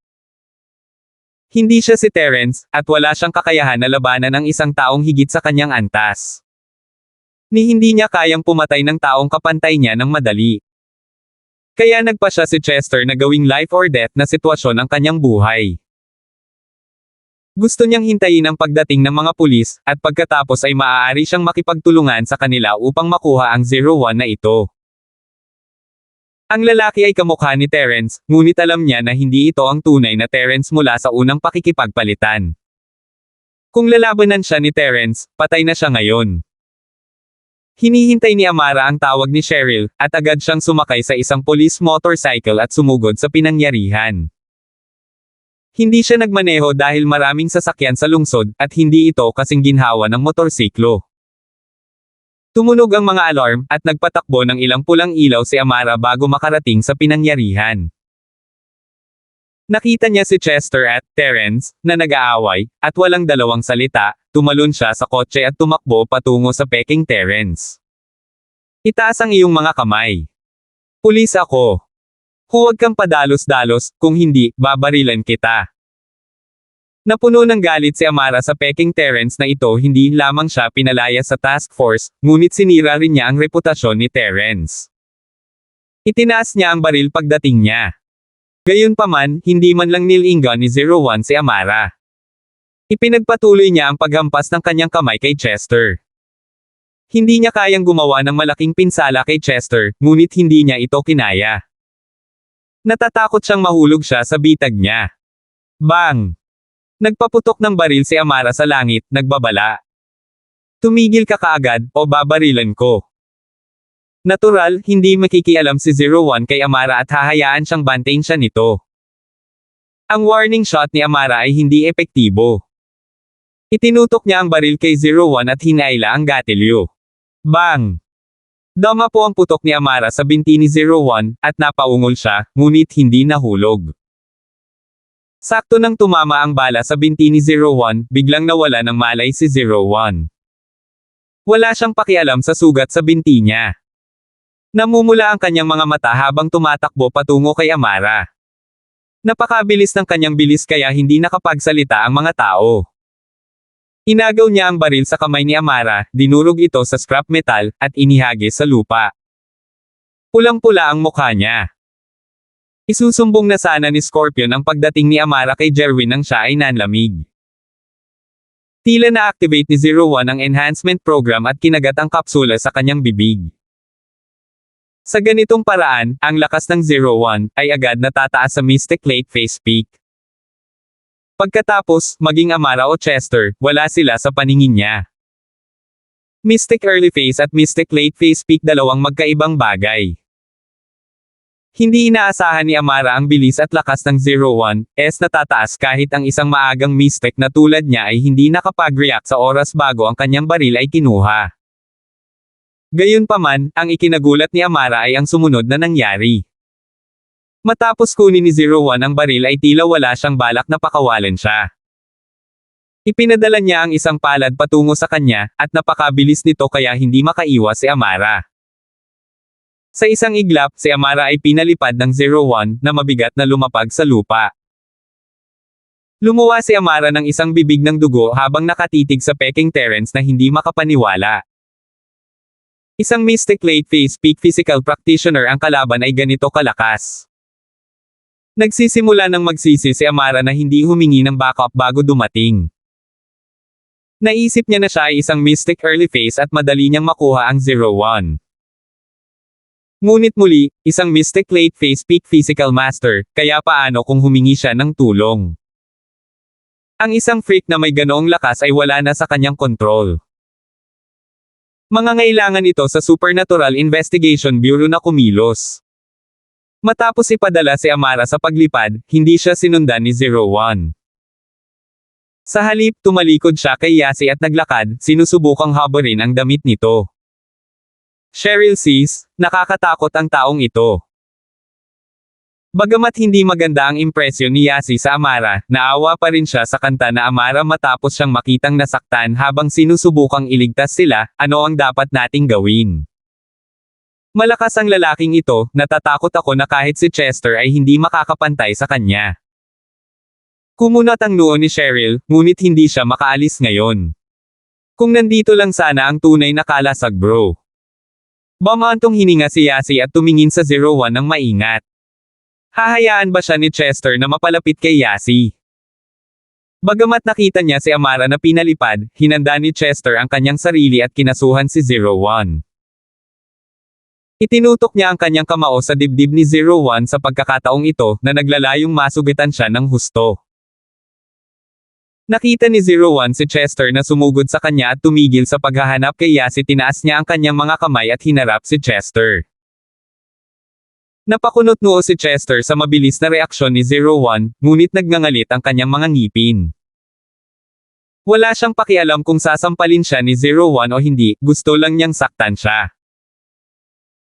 Hindi siya si Terence, at wala siyang kakayahan na labanan ang isang taong higit sa kanyang antas. Hindi niya kayang pumatay ng taong kapantay niya ng madali. Kaya nagpa siya si Chester na gawing life or death na sitwasyon ang kanyang buhay. Gusto niyang hintayin ang pagdating ng mga pulis, at pagkatapos ay maaari siyang makipagtulungan sa kanila upang makuha ang 01 na ito. Ang lalaki ay kamukha ni Terence, ngunit alam niya na hindi ito ang tunay na Terence mula sa unang pakikipagpalitan. Kung lalabanan siya ni Terence, patay na siya ngayon. Hinihintay ni Amara ang tawag ni Cheryl, at agad siyang sumakay sa isang police motorcycle at sumugod sa pinangyarihan. Hindi siya nagmaneho dahil maraming sasakyan sa lungsod, at hindi ito kasing ginhawa ng motorsiklo. Tumunog ang mga alarm, at nagpatakbo ng ilang pulang ilaw si Amara bago makarating sa pinangyarihan. Nakita niya si Chester at Terence, na nag-aaway, at walang dalawang salita, tumalon siya sa kotse at tumakbo patungo sa peking Terence. Itaas ang iyong mga kamay. Pulis ako. Huwag kang padalos-dalos, kung hindi, babarilan kita. Napuno ng galit si Amara sa peking Terence na ito, hindi lamang siya pinalaya sa task force, ngunit sinira rin niya ang reputasyon ni Terence. Itinaas niya ang baril pagdating niya. Gayunpaman, hindi man lang nilingan ni 01 si Amara. Ipinagpatuloy niya ang paghampas ng kanyang kamay kay Chester. Hindi niya kayang gumawa ng malaking pinsala kay Chester, ngunit hindi niya ito kinaya. Natatakot siyang mahulog siya sa bitag niya. Bang! Nagpaputok ng baril si Amara sa langit, nagbabala. Tumigil ka kaagad, o babarilan ko. Natural, hindi makikialam si 01 kay Amara at hahayaan siyang bantayin siya nito. Ang warning shot ni Amara ay hindi epektibo. Itinutok niya ang baril kay 01 at hinaila ang gatilyo. Bang! Dama po ang putok ni Amara sa binti ni 01, at napaungol siya, ngunit hindi nahulog. Sakto nang tumama ang bala sa binti ni 01, biglang nawala ng malay si 01. Wala siyang pakialam sa sugat sa binti niya. Namumula ang kanyang mga mata habang tumatakbo patungo kay Amara. Napakabilis ng kanyang bilis kaya hindi nakapagsalita ang mga tao. Inagaw niya ang baril sa kamay ni Amara, dinurog ito sa scrap metal, at inihagis sa lupa. Pulang-pula ang mukha niya. Isusumbong na sana ni Scorpion ang pagdating ni Amara kay Jerwin nang siya ay nanlamig. Tila na-activate ni 01 ang enhancement program at kinagat ang kapsula sa kanyang bibig. Sa ganitong paraan, ang lakas ng 01 ay agad natataas sa Mystic Late Phase Peak. Pagkatapos, maging Amara o Chester, wala sila sa paningin niya. Mystic Early Phase at Mystic Late Phase Peak dalawang magkaibang bagay. Hindi inaasahan ni Amara ang bilis at lakas ng 01 natataas kahit ang isang maagang Mystic na tulad niya ay hindi nakapag-react sa oras bago ang kanyang baril ay kinuha. Gayunpaman, ang ikinagulat ni Amara ay ang sumunod na nangyari. Matapos kunin ni 01 ang baril ay tila wala siyang balak na pakawalan siya. Ipinadala niya ang isang palad patungo sa kanya, at napakabilis nito kaya hindi makaiwas si Amara. Sa isang iglap, si Amara ay pinalipad ng 01 na mabigat na lumapag sa lupa. Lumuwa si Amara ng isang bibig ng dugo habang nakatitig sa peking Terence na hindi makapaniwala. Isang Mystic Late Phase Peak Physical Practitioner ang kalaban ay ganito kalakas. Nagsisimula ng magsisi si Amara na hindi humingi ng backup bago dumating. Naisip niya na siya ay isang Mystic Early Phase at madali niyang makuha ang 01. Ngunit muli, isang Mystic Late Phase Peak Physical Master, kaya paano kung humingi siya ng tulong? Ang isang freak na may ganoong lakas ay wala na sa kanyang kontrol. Mangangailangan ito sa Supernatural Investigation Bureau na kumilos. Matapos ipadala si Amara sa paglipad, hindi siya sinundan ni 01. Sa halip, tumalikod siya kay Yasi at naglakad, sinusubukang habarin ang damit nito. Cheryl sees, nakakatakot ang taong ito. Bagamat hindi maganda ang impresyon ni Yasi sa Amara, naawa pa rin siya sa kanta na Amara matapos siyang makitang nasaktan habang sinusubukang iligtas sila, ano ang dapat nating gawin? Malakas ang lalaking ito, natatakot ako na kahit si Chester ay hindi makakapantay sa kanya. Kumunat ang noo ni Cheryl, ngunit hindi siya makaalis ngayon. Kung nandito lang sana ang tunay na kalasag bro. Bamantong hininga si Yasi at tumingin sa 01 ng maingat. Hahayaan ba siya ni Chester na mapalapit kay Yasi? Bagamat nakita niya si Amara na pinalipad, hinanda ni Chester ang kanyang sarili at kinasuhan si 01. Itinutok niya ang kanyang kamao sa dibdib ni 01 sa pagkakataong ito na naglalayong masugitan siya ng husto. Nakita ni 01 si Chester na sumugod sa kanya at tumigil sa paghahanap kay Yasi. Tinaas niya ang kanyang mga kamay at hinarap si Chester. Napakunot noo si Chester sa mabilis na reaksyon ni 01, ngunit nagngangalit ang kanyang mga ngipin. Wala siyang pakialam kung sasampalin siya ni 01 o hindi, gusto lang niyang saktan siya.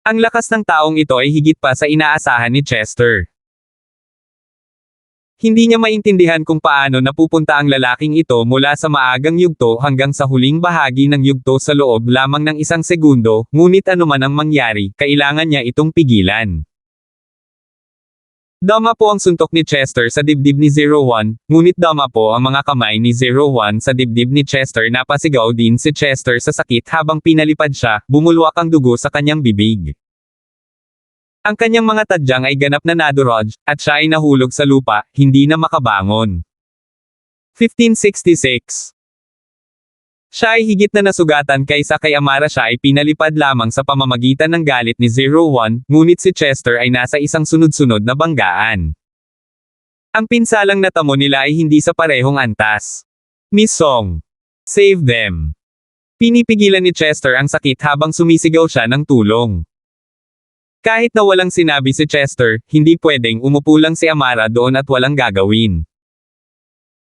Ang lakas ng taong ito ay higit pa sa inaasahan ni Chester. Hindi niya maintindihan kung paano napupunta ang lalaking ito mula sa maagang yugto hanggang sa huling bahagi ng yugto sa loob lamang ng isang segundo, ngunit anuman ang mangyari, kailangan niya itong pigilan. Dama po ang suntok ni Chester sa dibdib ni 01, ngunit dama po ang mga kamay ni 01 sa dibdib ni Chester. Napasigaw din si Chester sa sakit habang pinalipad siya, bumulwak ang dugo sa kanyang bibig. Ang kanyang mga tadyang ay ganap na nadurog, at siya ay nahulog sa lupa, hindi na makabangon. 1566. Siya ay higit na nasugatan kaysa kay Amara. Siya ay pinalipad lamang sa pamamagitan ng galit ni 01, ngunit si Chester ay nasa isang sunod-sunod na banggaan. Ang pinsalang natamo nila ay hindi sa parehong antas. Miss Song. Save them. Pinipigilan ni Chester ang sakit habang sumisigaw siya ng tulong. Kahit na walang sinabi si Chester, hindi pwedeng umupo lang si Amara doon at walang gagawin.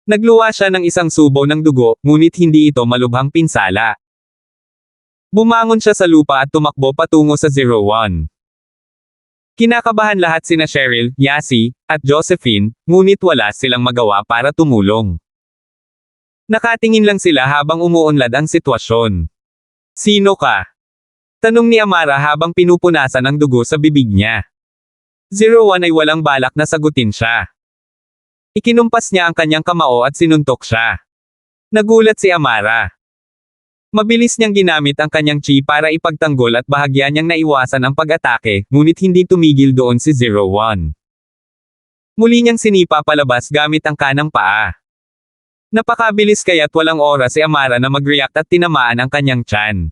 Nagluwa siya ng isang subo ng dugo, ngunit hindi ito malubhang pinsala. Bumangon siya sa lupa at tumakbo patungo sa 01. Kinakabahan lahat sina Cheryl, Yasi, at Josephine, ngunit wala silang magawa para tumulong. Nakatingin lang sila habang umuunlad ang sitwasyon. Sino ka? Tanong ni Amara habang pinupunasan ang dugo sa bibig niya. 01 ay walang balak na sagutin siya. Ikinumpas niya ang kanyang kamao at sinuntok siya. Nagulat si Amara. Mabilis niyang ginamit ang kanyang chi para ipagtanggol at bahagya niyang naiwasan ang pag-atake, ngunit hindi tumigil doon si 01. Muli niyang sinipa palabas gamit ang kanang paa. Napakabilis kaya't walang oras si Amara na mag-react at tinamaan ang kanyang tiyan.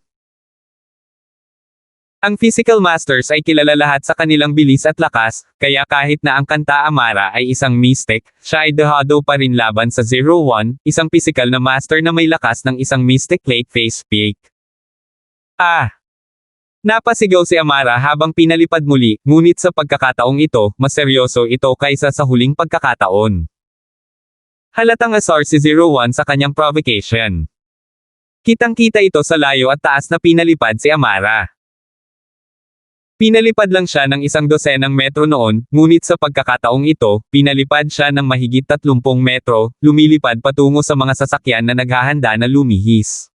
Ang Physical Masters ay kilala lahat sa kanilang bilis at lakas, kaya kahit na ang Kanta Amara ay isang mystic, siya ay dehado pa rin laban sa 01, isang physical na master na may lakas ng isang mystic late phase peak. Napasigaw si Amara habang pinalipad muli, ngunit sa pagkakataong ito, mas seryoso ito kaysa sa huling pagkakataon. Halatang asar si 01 sa kanyang provocation. Kitang-kita ito sa layo at taas na pinalipad si Amara. Pinalipad lang siya ng 12 metro noon, ngunit sa pagkakataong ito, pinalipad siya ng mahigit 30 metro, lumilipad patungo sa mga sasakyan na naghahanda na lumihis.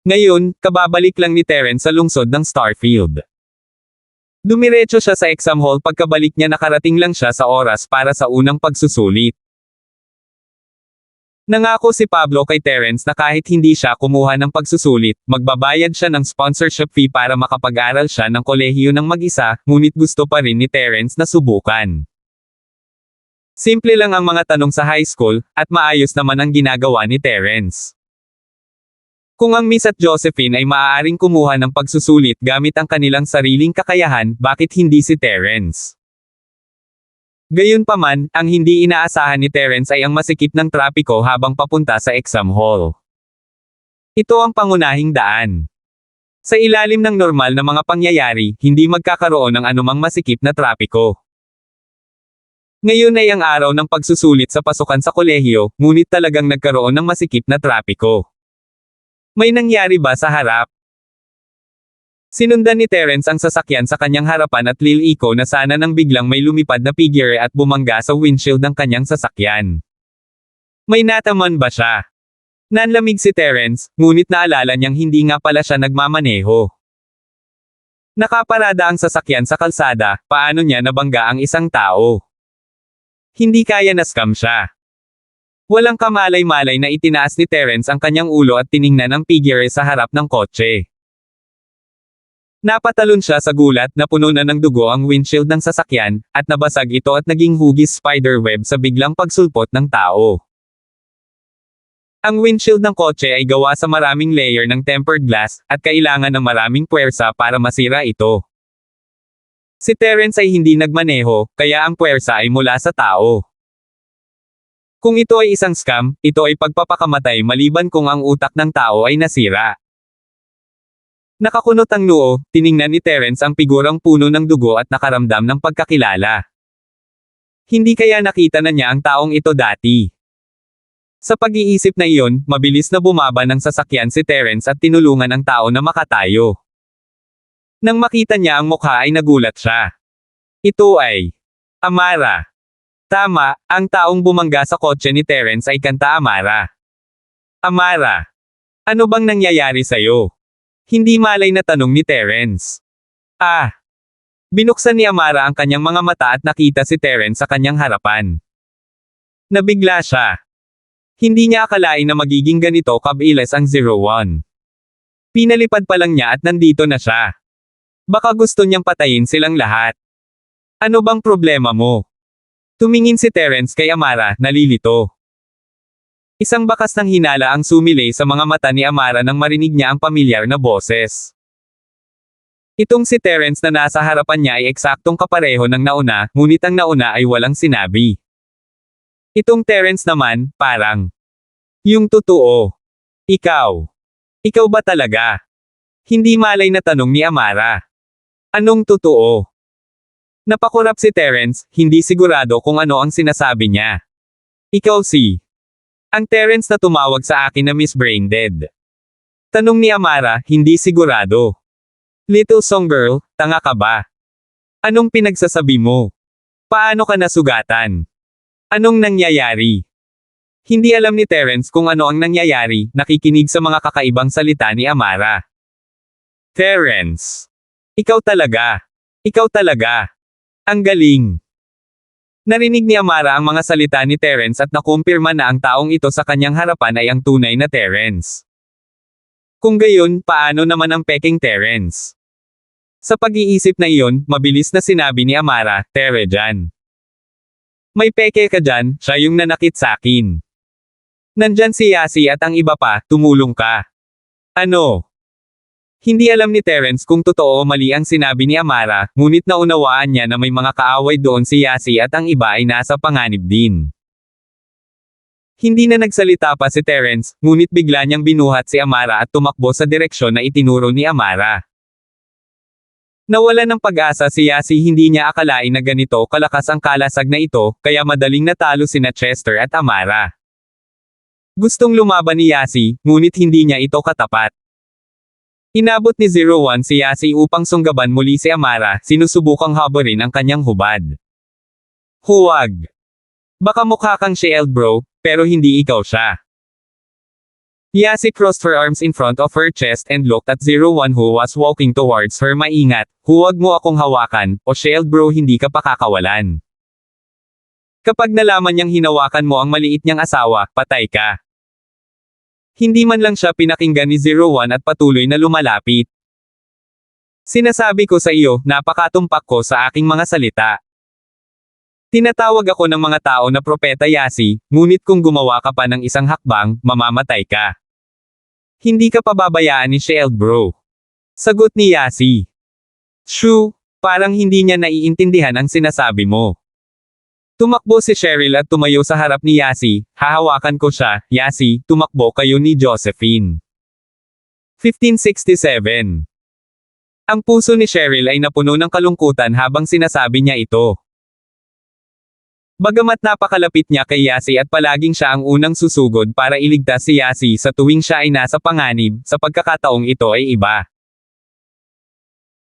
Ngayon, kababalik lang ni Terence sa lungsod ng Starfield. Dumiretso siya sa exam hall pagkabalik niya nakarating lang siya sa oras para sa unang pagsusulit. Nangako si Pablo kay Terence na kahit hindi siya kumuha ng pagsusulit, magbabayad siya ng sponsorship fee para makapag-aral siya ng kolehiyo ng mag-isa, ngunit gusto pa rin ni Terence na subukan. Simple lang ang mga tanong sa high school, at maayos naman ang ginagawa ni Terence. Kung ang Miss at Josephine ay maaaring kumuha ng pagsusulit gamit ang kanilang sariling kakayahan, bakit hindi si Terence? Gayunpaman, ang hindi inaasahan ni Terence ay ang masikip ng trapiko habang papunta sa exam hall. Ito ang pangunahing daan. Sa ilalim ng normal na mga pangyayari, hindi magkakaroon ng anumang masikip na trapiko. Ngayon ay ang araw ng pagsusulit sa pasukan sa kolehiyo, ngunit talagang nagkaroon ng masikip na trapiko. May nangyari ba sa harap? Sinundan ni Terence ang sasakyan sa kanyang harapan at liliko na sana nang biglang may lumipad na figure at bumangga sa windshield ng kanyang sasakyan. May nataman ba siya? Nanlamig si Terence, ngunit naalala niyang hindi nga pala siya nagmamaneho. Nakaparada ang sasakyan sa kalsada, paano niya nabangga ang isang tao? Hindi kaya na scam siya. Walang kamalay-malay na itinaas ni Terence ang kanyang ulo at tiningnan ang figure sa harap ng kotse. Napatalon siya sa gulat na puno na ng dugo ang windshield ng sasakyan, at nabasag ito at naging hugis spiderweb sa biglang pagsulpot ng tao. Ang windshield ng kotse ay gawa sa maraming layer ng tempered glass, at kailangan ng maraming puwersa para masira ito. Si Terence ay hindi nagmaneho, kaya ang puwersa ay mula sa tao. Kung ito ay isang scam, ito ay pagpapakamatay maliban kung ang utak ng tao ay nasira. Nakakunot ang noo, tiningnan ni Terence ang figurang puno ng dugo at nakaramdam ng pagkakilala. Hindi kaya nakita na niya ang taong ito dati. Sa pag-iisip na iyon, mabilis na bumaba ng sasakyan si Terence at tinulungan ang tao na makatayo. Nang makita niya ang mukha ay nagulat siya. Ito ay Amara. Tama, ang taong bumangga sa kotse ni Terence ay Kanta Amara. Amara, ano bang nangyayari sa'yo? Hindi malay na tanong ni Terence. Binuksan ni Amara ang kanyang mga mata at nakita si Terence sa kanyang harapan. Nabigla siya. Hindi niya akalain na magiging ganito kabilis ang 01. Pinalipad pa lang niya at nandito na siya. Baka gusto niyang patayin silang lahat. Ano bang problema mo? Tumingin si Terence kay Amara, nalilito. Isang bakas ng hinala ang sumilay sa mga mata ni Amara nang marinig niya ang pamilyar na boses. Itong si Terence na nasa harapan niya ay eksaktong kapareho ng nauna, ngunit ang nauna ay walang sinabi. Itong Terence naman, parang yung totoo. Ikaw. Ikaw ba talaga? Hindi malay na tanong ni Amara. Anong totoo? Napakurap si Terence, hindi sigurado kung ano ang sinasabi niya. Ikaw si ang Terence na tumawag sa akin na Miss Braindead. Tanong ni Amara, hindi sigurado. Little song girl, tanga ka ba? Anong pinagsasabi mo? Paano ka nasugatan? Anong nangyayari? Hindi alam ni Terence kung ano ang nangyayari, nakikinig sa mga kakaibang salita ni Amara. Terence. Ikaw talaga. Ikaw talaga. Ang galing. Narinig ni Amara ang mga salita ni Terence at nakumpirma na ang taong ito sa kanyang harapan ay ang tunay na Terence. Kung gayon, paano naman ang peking Terence? Sa pag-iisip na iyon, mabilis na sinabi ni Amara, Tere dyan. May peke ka dyan, siya yung nanakit sa'kin. Nandyan si Yasi at ang iba pa, tumulong ka. Ano? Hindi alam ni Terence kung totoo o mali ang sinabi ni Amara, ngunit naunawaan niya na may mga kaaway doon si Yasi at ang iba ay nasa panganib din. Hindi na nagsalita pa si Terence, ngunit bigla niyang binuhat si Amara at tumakbo sa direksyon na itinuro ni Amara. Nawalan ng pag-asa si Yasi, hindi niya akalain na ganito kalakas ang kalasag na ito, kaya madaling natalo sina Chester at Amara. Gustong lumaban ni Yasi, ngunit hindi niya ito katapat. Inabot ni 01 si Yasi upang sunggaban muli si Amara, sinusubukang habarin ang kanyang hubad. Huwag! Baka mukha kang Shield bro, pero hindi ikaw siya. Yasi crossed her arms in front of her chest and looked at 01 who was walking towards her. Maingat, huwag mo akong hawakan, o Shield bro hindi ka pakakawalan. Kapag nalaman niyang hinawakan mo ang maliit niyang asawa, patay ka. Hindi man lang siya pinakinggan ni 01 at patuloy na lumalapit. Sinasabi ko sa iyo, napakatumpak ko sa aking mga salita. Tinatawag ako ng mga tao na propeta Yasi, ngunit kung gumawa ka pa ng isang hakbang, mamamatay ka. Hindi ka pababayaan ni Shield bro. Sagot ni Yasi. Shoo, parang hindi niya naiintindihan ang sinasabi mo. Tumakbo si Cheryl at tumayo sa harap ni Yasi, hahawakan ko siya, Yasi, tumakbo kayo ni Josephine. 1567. Ang puso ni Cheryl ay napuno ng kalungkutan habang sinasabi niya ito. Bagamat napakalapit niya kay Yasi at palaging siya ang unang susugod para iligtas si Yasi sa tuwing siya ay nasa panganib, sa pagkakataong ito ay iba.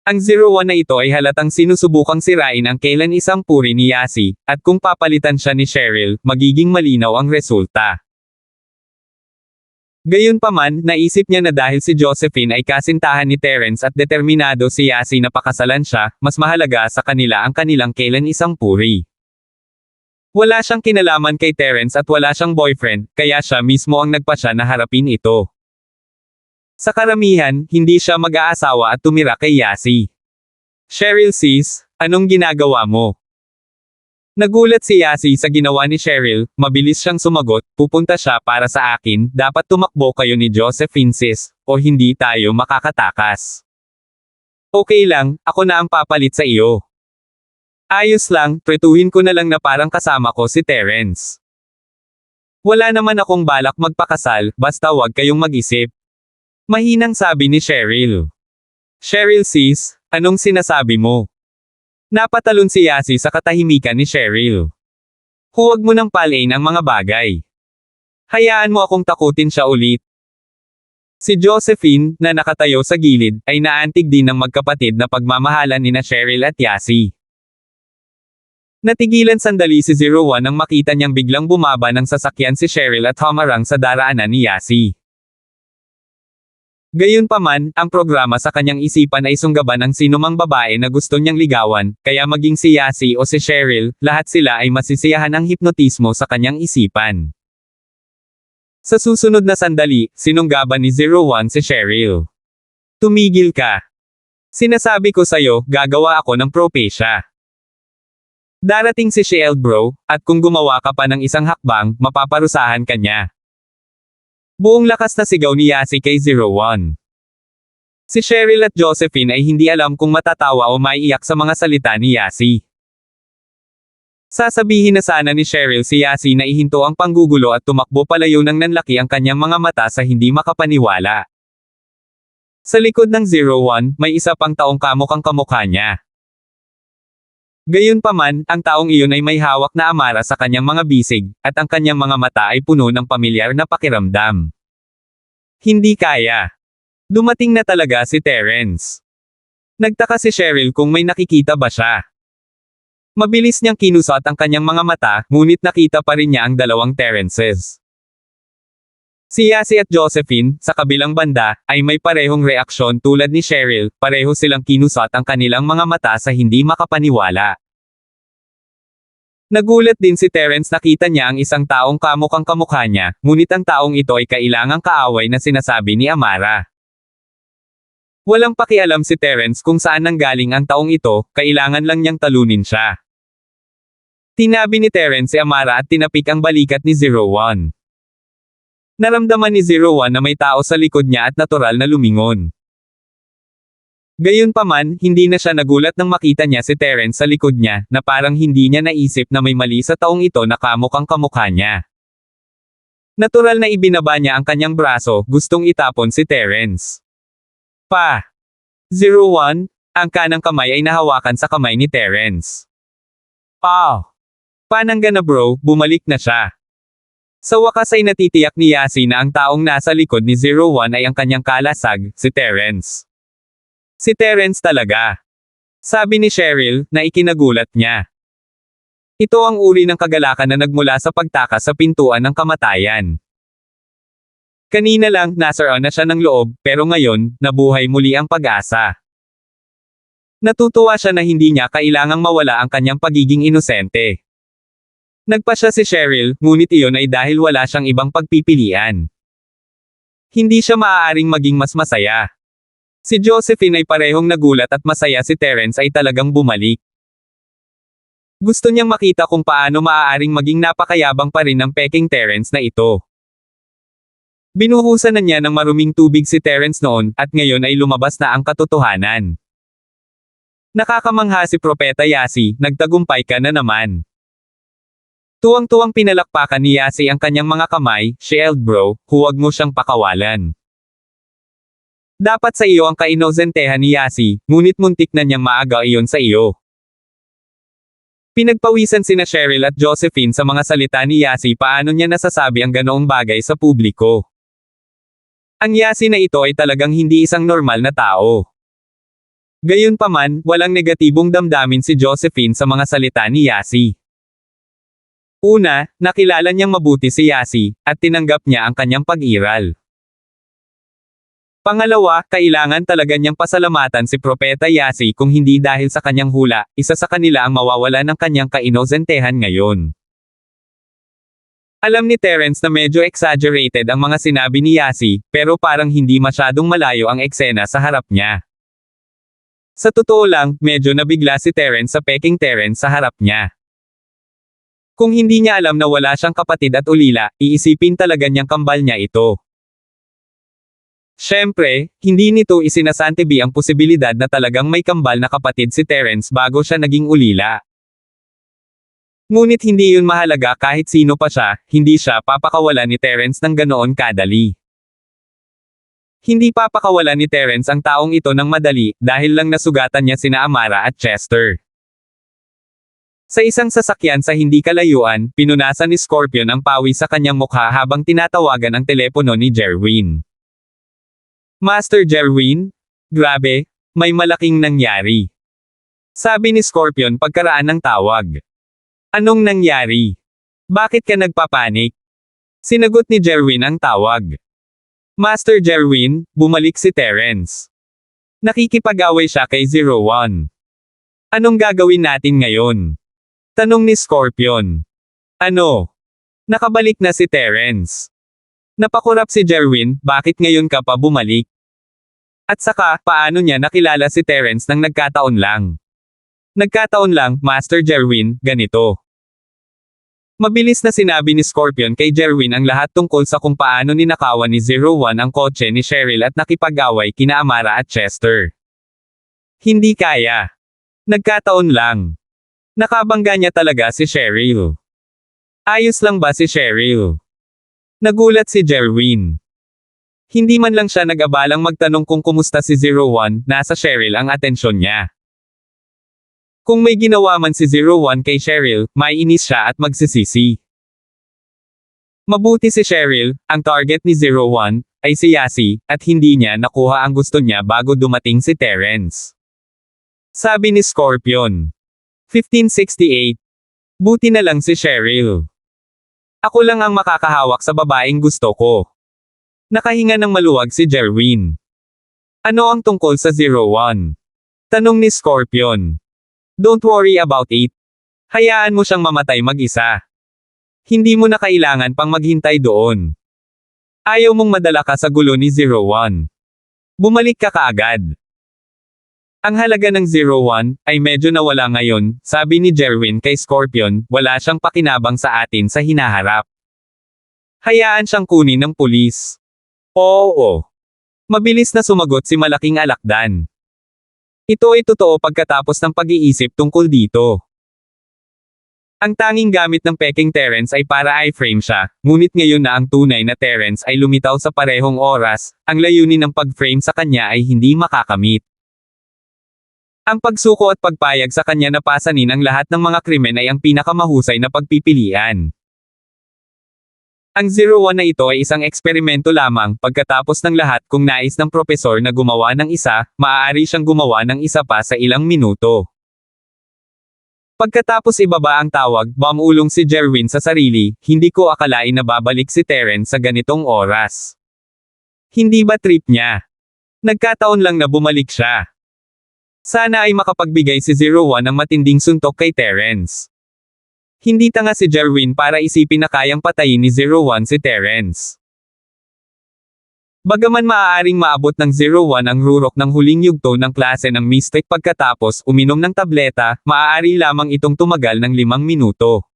Ang 01 na ito ay halatang sinusubukang sirain ang kailan isang puri ni Yasi, at kung papalitan siya ni Cheryl, magiging malinaw ang resulta. Gayunpaman, naisip niya na dahil si Josephine ay kasintahan ni Terence at determinado si Yasi na pakasalan siya, mas mahalaga sa kanila ang kanilang kailan isang puri. Wala siyang kinalaman kay Terence at wala siyang boyfriend, kaya siya mismo ang nagpasya na harapin ito. Sa karamihan, hindi siya mag-aasawa at tumira kay Yasi. Cheryl sis, anong ginagawa mo? Nagulat si Yasi sa ginawa ni Cheryl, mabilis siyang sumagot, pupunta siya para sa akin, dapat tumakbo kayo ni Josephine sis, o hindi tayo makakatakas. Okay lang, ako na ang papalit sa iyo. Ayos lang, tretuhin ko na lang na parang kasama ko si Terence. Wala naman akong balak magpakasal, basta wag kayong mag-isip. Mahinang sabi ni Cheryl. Cheryl sis, anong sinasabi mo? Napatalon si Yasi sa katahimikan ni Cheryl. Huwag mo nang palain ang mga bagay. Hayaan mo akong takutin siya ulit. Si Josephine, na nakatayo sa gilid, ay naantig din ng magkapatid na pagmamahalan nina Cheryl at Yasi. Natigilan sandali si 01 nang makita niyang biglang bumaba ng sasakyan si Cheryl at humarang sa daraanan ni Yasi. Gayunpaman, ang programa sa kanyang isipan ay sunggaban ang sinumang babae na gusto niyang ligawan, kaya maging si Yasi o si Cheryl, lahat sila ay masisiyahan ng hipnotismo sa kanyang isipan. Sa susunod na sandali, sinunggaban ni 01 si Cheryl. Tumigil ka. Sinasabi ko sa'yo, gagawa ako ng propesya. Darating si Shield bro, at kung gumawa ka pa ng isang hakbang, mapaparusahan ka niya. Buong lakas na sigaw ni Yasi kay 01. Si Cheryl at Josephine ay hindi alam kung matatawa o maiiyak sa mga salita ni Yasi. Sasabihin na sana ni Cheryl si Yasi na ihinto ang panggugulo at tumakbo palayo nang nanlaki ang kanyang mga mata sa hindi makapaniwala. Sa likod ng 01, may isa pang taong kamukhang kamukha niya. Gayunpaman, ang taong iyon ay may hawak na amara sa kanyang mga bisig, at ang kanyang mga mata ay puno ng pamilyar na pakiramdam. Hindi kaya. Dumating na talaga si Terence. Nagtaka si Cheryl kung may nakikita ba siya. Mabilis niyang kinusot ang kanyang mga mata, ngunit nakita pa rin niya ang dalawang Terences. Si Yasi at Josephine, sa kabilang banda, ay may parehong reaksyon tulad ni Cheryl, pareho silang kinusot ang kanilang mga mata sa hindi makapaniwala. Nagulat din si Terence nakita niya ang isang taong kamukhang kamukha niya, ngunit ang taong ito ay kailangang kaaway na sinasabi ni Amara. Walang pakialam si Terence kung saan nanggaling ang taong ito, kailangan lang niyang talunin siya. Tinabi ni Terence si Amara at tinapik ang balikat ni 01. Naramdaman ni 01 na may tao sa likod niya at natural na lumingon. Gayunpaman, hindi na siya nagulat nang makita niya si Terence sa likod niya, na parang hindi niya naisip na may mali sa taong ito na kamukhang kamukha niya. Natural na ibinaba niya ang kanyang braso, gustong itapon si Terence. 01, ang kanang kamay ay nahawakan sa kamay ni Terence. Panangga na bro, bumalik na siya. Sa wakas ay natitiyak ni Yasi na ang taong nasa likod ni 01 ay ang kanyang kalasag, si Terence. Si Terence talaga. Sabi ni Cheryl, na ikinagulat niya. Ito ang uri ng kagalakan na nagmula sa pagtakas sa pintuan ng kamatayan. Kanina lang, nasaroon na siya ng loob, pero ngayon, nabuhay muli ang pag-asa. Natutuwa siya na hindi niya kailangang mawala ang kanyang pagiging inosente. Nagpa siya si Cheryl, ngunit iyon ay dahil wala siyang ibang pagpipilian. Hindi siya maaaring maging mas masaya. Si Josephine ay parehong nagulat at masaya si Terence ay talagang bumalik. Gusto niyang makita kung paano maaaring maging napakayabang pa rin ng peking Terence na ito. Binuhusan na niya ng maruming tubig si Terence noon, at ngayon ay lumabas na ang katotohanan. Nakakamangha si Propeta Yasi, nagtagumpay ka na naman. Tuwang-tuwang pinalakpakan ni Yasi ang kanyang mga kamay, Shield bro, huwag mo siyang pakawalan. Dapat sa iyo ang kainosentehan ni Yasi, ngunit muntik na niyang maaga iyon sa iyo. Pinagpawisan sina Cheryl at Josephine sa mga salita ni Yasi paano niya nasasabi ang ganoong bagay sa publiko. Ang Yasi na ito ay talagang hindi isang normal na tao. Gayunpaman, walang negatibong damdamin si Josephine sa mga salita ni Yasi. Una, nakilala niyang mabuti si Yasi, at tinanggap niya ang kanyang pag-iral. Pangalawa, kailangan talaga niyang pasalamatan si Propeta Yasi kung hindi dahil sa kanyang hula, isa sa kanila ang mawawala ng kanyang kainosentehan ngayon. Alam ni Terence na medyo exaggerated ang mga sinabi ni Yasi, pero parang hindi masyadong malayo ang eksena sa harap niya. Sa totoo lang, medyo nabigla si Terence sa peking Terence sa harap niya. Kung hindi niya alam na wala siyang kapatid at ulila, iisipin talaga niyang kambal niya ito. Siyempre, hindi nito isinasantabi ang posibilidad na talagang may kambal na kapatid si Terence bago siya naging ulila. Ngunit hindi yun mahalaga kahit sino pa siya, hindi siya papakawalan ni Terence ng ganoon kadali. Hindi papakawalan ni Terence ang taong ito ng madali, dahil lang nasugatan niya sina Amara at Chester. Sa isang sasakyan sa hindi kalayuan, pinunasan ni Scorpion ang pawi sa kanyang mukha habang tinatawagan ang telepono ni Jerwin. Master Jerwin? Grabe, may malaking nangyari. Sabi ni Scorpion pagkaraan ng tawag. Anong nangyari? Bakit ka nagpapanik? Sinagot ni Jerwin ang tawag. Master Jerwin, bumalik si Terence. Nakikipag-away siya kay 01. Anong gagawin natin ngayon? Tanong ni Scorpion. Ano? Nakabalik na si Terence. Napakurap si Jerwin, bakit ngayon ka pa bumalik? At saka, paano niya nakilala si Terence nang nagkataon lang? Nagkataon lang, Master Jerwin, ganito. Mabilis na sinabi ni Scorpion kay Jerwin ang lahat tungkol sa kung paano ninakawan ni 01 ang kotse ni Cheryl at nakipag-away kina Amara at Chester. Hindi kaya. Nagkataon lang. Nakabangga niya talaga si Cheryl. Ayos lang ba si Cheryl? Nagulat si Jerwin. Hindi man lang siya nag-abalang magtanong kung kumusta si 01, nasa Cheryl ang atensyon niya. Kung may ginawa man si 01 kay Cheryl, maiinis siya at magsisisi. Mabuti si Cheryl, ang target ni 01, ay si Yasi, at hindi niya nakuha ang gusto niya bago dumating si Terence. Sabi ni Scorpion. 1568. Buti na lang si Cheryl. Ako lang ang makakahawak sa babaeng gusto ko. Nakahinga ng maluwag si Jerwin. Ano ang tungkol sa 01? Tanong ni Scorpion. Don't worry about it. Hayaan mo siyang mamatay mag-isa. Hindi mo na kailangan pang maghintay doon. Ayaw mong madala ka sa gulo ni 01. Bumalik ka kaagad. Ang halaga ng 01 ay medyo nawala ngayon, sabi ni Jerwin kay Scorpion, wala siyang pakinabang sa atin sa hinaharap. Hayaan siyang kunin ng pulis. Oo. Mabilis na sumagot si Malaking Alakdan. Ito ay totoo pagkatapos ng pag-iisip tungkol dito. Ang tanging gamit ng peking Terence ay para i-frame siya, ngunit ngayon na ang tunay na Terence ay lumitaw sa parehong oras, ang layunin ng pag-frame sa kanya ay hindi makakamit. Ang pagsuko at pagpayag sa kanya na pasanin ang lahat ng mga krimen ay ang pinakamahusay na pagpipilian. Ang 01 na ito ay isang eksperimento lamang, pagkatapos ng lahat kung nais ng propesor na gumawa ng isa, maaari siyang gumawa ng isa pa sa ilang minuto. Pagkatapos ibaba ang tawag, bumulong si Jerwin sa sarili, hindi ko akalain na babalik si Terence sa ganitong oras. Hindi ba trip niya? Nagkataon lang na bumalik siya. Sana ay makapagbigay si 01 ng matinding suntok kay Terence. Hindi tanga si Jerwin para isipin na kayang patayin ni 01 si Terence. Bagaman maaaring maabot ng 01 ang rurok ng huling yugto ng klase ng Mystic pagkatapos uminom ng tableta, maaari lamang itong tumagal ng 5 minuto.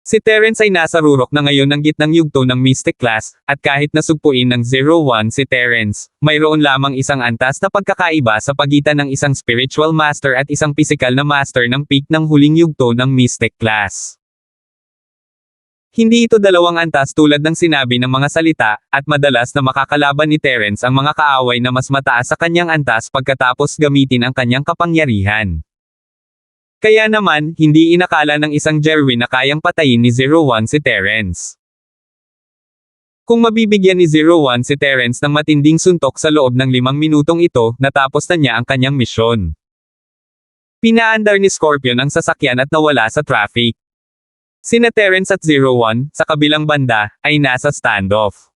Si Terence ay nasa rurok na ngayon ng gitnang yugto ng Mystic class, at kahit nasugpuin ng 01 si Terence, mayroon lamang isang antas na pagkakaiba sa pagitan ng isang spiritual master at isang physical na master ng peak ng huling yugto ng Mystic class. Hindi ito dalawang antas tulad ng sinabi ng mga salita, at madalas na makakalaban ni Terence ang mga kaaway na mas mataas sa kanyang antas pagkatapos gamitin ang kanyang kapangyarihan. Kaya naman, hindi inakala ng isang Jerwin na kayang patayin ni 01 si Terence. Kung mabibigyan ni 01 si Terence ng matinding suntok sa loob ng 5 minutong ito, natapos na niya ang kanyang misyon. Pinaandar ni Scorpion ang sasakyan at nawala sa traffic. Sina Terence at 01, sa kabilang banda, ay nasa standoff.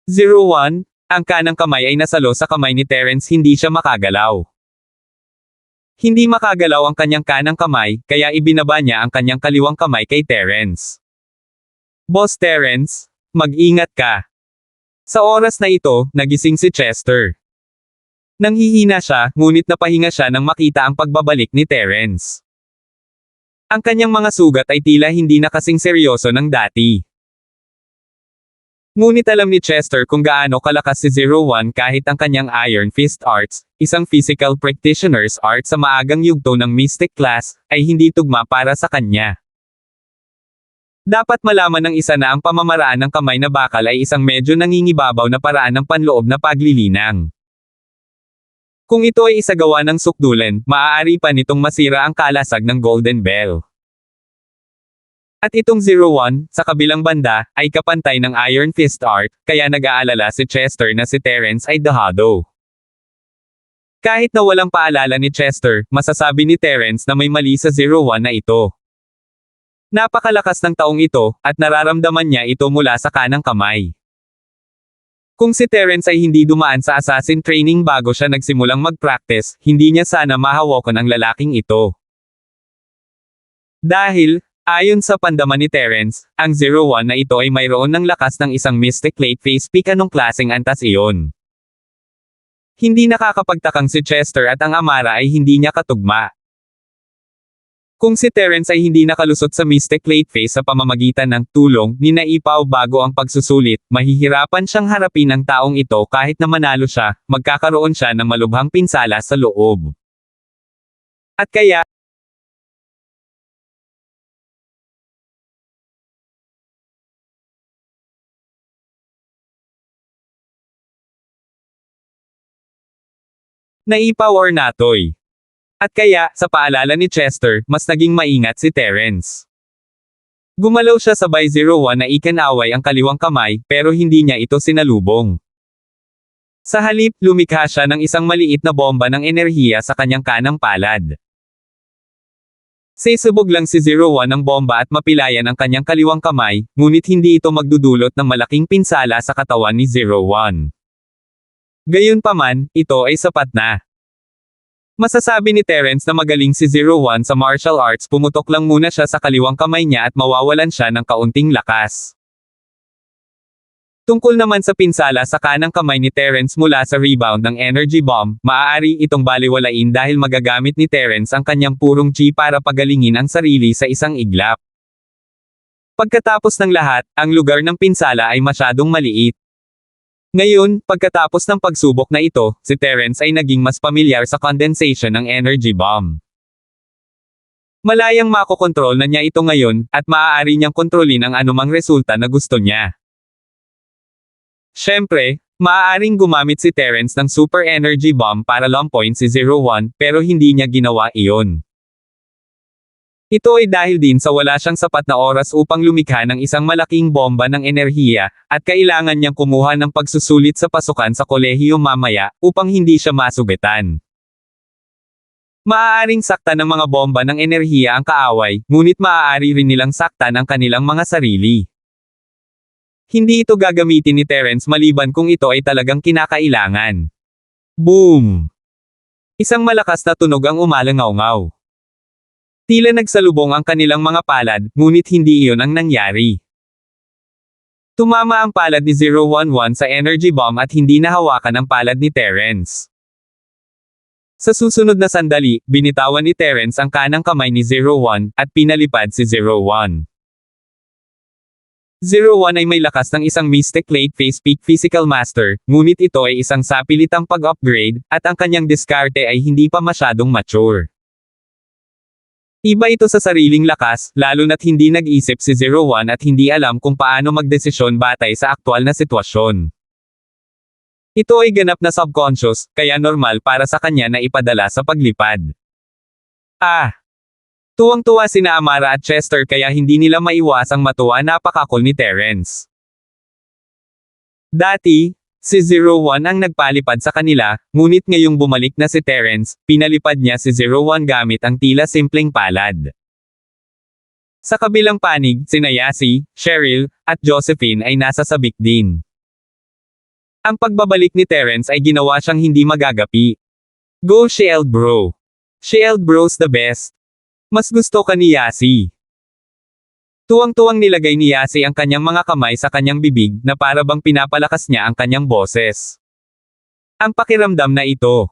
01, ang kanang kamay ay nasalo sa kamay ni Terence, hindi siya makagalaw. Hindi makagalaw ang kanyang kanang kamay, kaya ibinaba niya ang kanyang kaliwang kamay kay Terence. Boss Terence, mag-ingat ka. Sa oras na ito, nagising si Chester. Nanghihina siya, ngunit napahinga siya nang makita ang pagbabalik ni Terence. Ang kanyang mga sugat ay tila hindi na kasing seryoso ng dati. Ngunit alam ni Chester kung gaano kalakas si 01 kahit ang kanyang Iron Fist Arts, isang physical practitioner's art sa maagang yugto ng Mystic class, ay hindi tugma para sa kanya. Dapat malaman ng isa na ang pamamaraan ng kamay na bakal ay isang medyo nangingibabaw na paraan ng panloob na paglilinang. Kung ito ay isagawa ng sukdulan, maaari pa nitong masira ang kalasag ng Golden Bell. At itong 01, sa kabilang banda, ay kapantay ng Iron Fist Art, kaya nag-aalala si Chester na si Terence ay dahado. Kahit na walang paalala ni Chester, masasabi ni Terence na may mali sa 01 na ito. Napakalakas ng taong ito, at nararamdaman niya ito mula sa kanang kamay. Kung si Terence ay hindi dumaan sa assassin training bago siya nagsimulang mag-practice, hindi niya sana mahawakan ang lalaking ito. Dahil, ayon sa pandaman ni Terence, ang 01 na ito ay mayroon ng lakas ng isang Mystic late phase peak. Anong klaseng antas iyon? Hindi nakakapagtakang si Chester at ang Amara ay hindi niya katugma. Kung si Terence ay hindi nakalusot sa Mystic late phase sa pamamagitan ng tulong ni Naipaw bago ang pagsusulit, mahihirapan siyang harapin ang taong ito kahit na manalo siya, magkakaroon siya ng malubhang pinsala sa loob. At kaya, Naipaw or natoy. At kaya, sa paalala ni Chester, mas naging maingat si Terence. Gumalaw siya sabay 01 na ikinaway ang kaliwang kamay, pero hindi niya ito sinalubong. Sa halip, lumikha siya ng isang maliit na bomba ng enerhiya sa kanyang kanang palad. Sisubog lang si 01 ng bomba at mapilayan ang kanyang kaliwang kamay, ngunit hindi ito magdudulot ng malaking pinsala sa katawan ni 01. Gayunpaman, ito ay sapat na. Masasabi ni Terence na magaling si 01 sa martial arts, pumutok lang muna siya sa kaliwang kamay niya at mawawalan siya ng kaunting lakas. Tungkol naman sa pinsala sa kanang kamay ni Terence mula sa rebound ng energy bomb, maaari itong balewalain dahil magagamit ni Terence ang kanyang purong chi para pagalingin ang sarili sa isang iglap. Pagkatapos ng lahat, ang lugar ng pinsala ay masyadong maliit. Ngayon, pagkatapos ng pagsubok na ito, si Terence ay naging mas pamilyar sa condensation ng energy bomb. Malayang makokontrol na niya ito ngayon, at maaari niyang kontrolin ang anumang resulta na gusto niya. Siyempre, maaaring gumamit si Terence ng super energy bomb para lumpoint si 01, pero hindi niya ginawa iyon. Ito ay dahil din sa wala siyang sapat na oras upang lumikha ng isang malaking bomba ng enerhiya, at kailangan niyang kumuha ng pagsusulit sa pasukan sa kolehiyo mamaya, upang hindi siya masugatan. Maaaring saktan ng mga bomba ng enerhiya ang kaaway, ngunit maaari rin nilang saktan ang kanilang mga sarili. Hindi ito gagamitin ni Terence maliban kung ito ay talagang kinakailangan. Boom! Isang malakas na tunog ang umalangaw-ngaw. Tila nagsalubong ang kanilang mga palad, ngunit hindi iyon ang nangyari. Tumama ang palad ni 011 sa energy bomb at hindi nahawakan ang palad ni Terence. Sa susunod na sandali, binitawan ni Terence ang kanang kamay ni 01, at pinalipad si 01. 01 ay may lakas ng isang Mystic Late Phase Peak Physical Master, ngunit ito ay isang sapilitang pag-upgrade, at ang kanyang diskarte ay hindi pa masyadong mature. Iba ito sa sariling lakas, lalo na't hindi nag-isip si 01 at hindi alam kung paano magdesisyon batay sa aktwal na sitwasyon. Ito ay ganap na subconscious, kaya normal para sa kanya na ipadala sa paglipad. Tuwang-tuwa sina Amara at Chester kaya hindi nila maiwasang matuwa napaka-cool ni Terence. Dati, si 01 ang nagpalipad sa kanila, ngunit ngayong bumalik na si Terence, pinalipad niya si 01 gamit ang tila simpleng palad. Sa kabilang panig, sina Yasi, Cheryl, at Josephine ay nasa sabik din. Ang pagbabalik ni Terence ay ginawa siyang hindi magagapi. Go Shield bro! Shield bros the best! Mas gusto ka ni Yasi. Tuwang-tuwang nilagay ni Yasi ang kanyang mga kamay sa kanyang bibig na para bang pinapalakas niya ang kanyang boses. Ang pakiramdam na ito.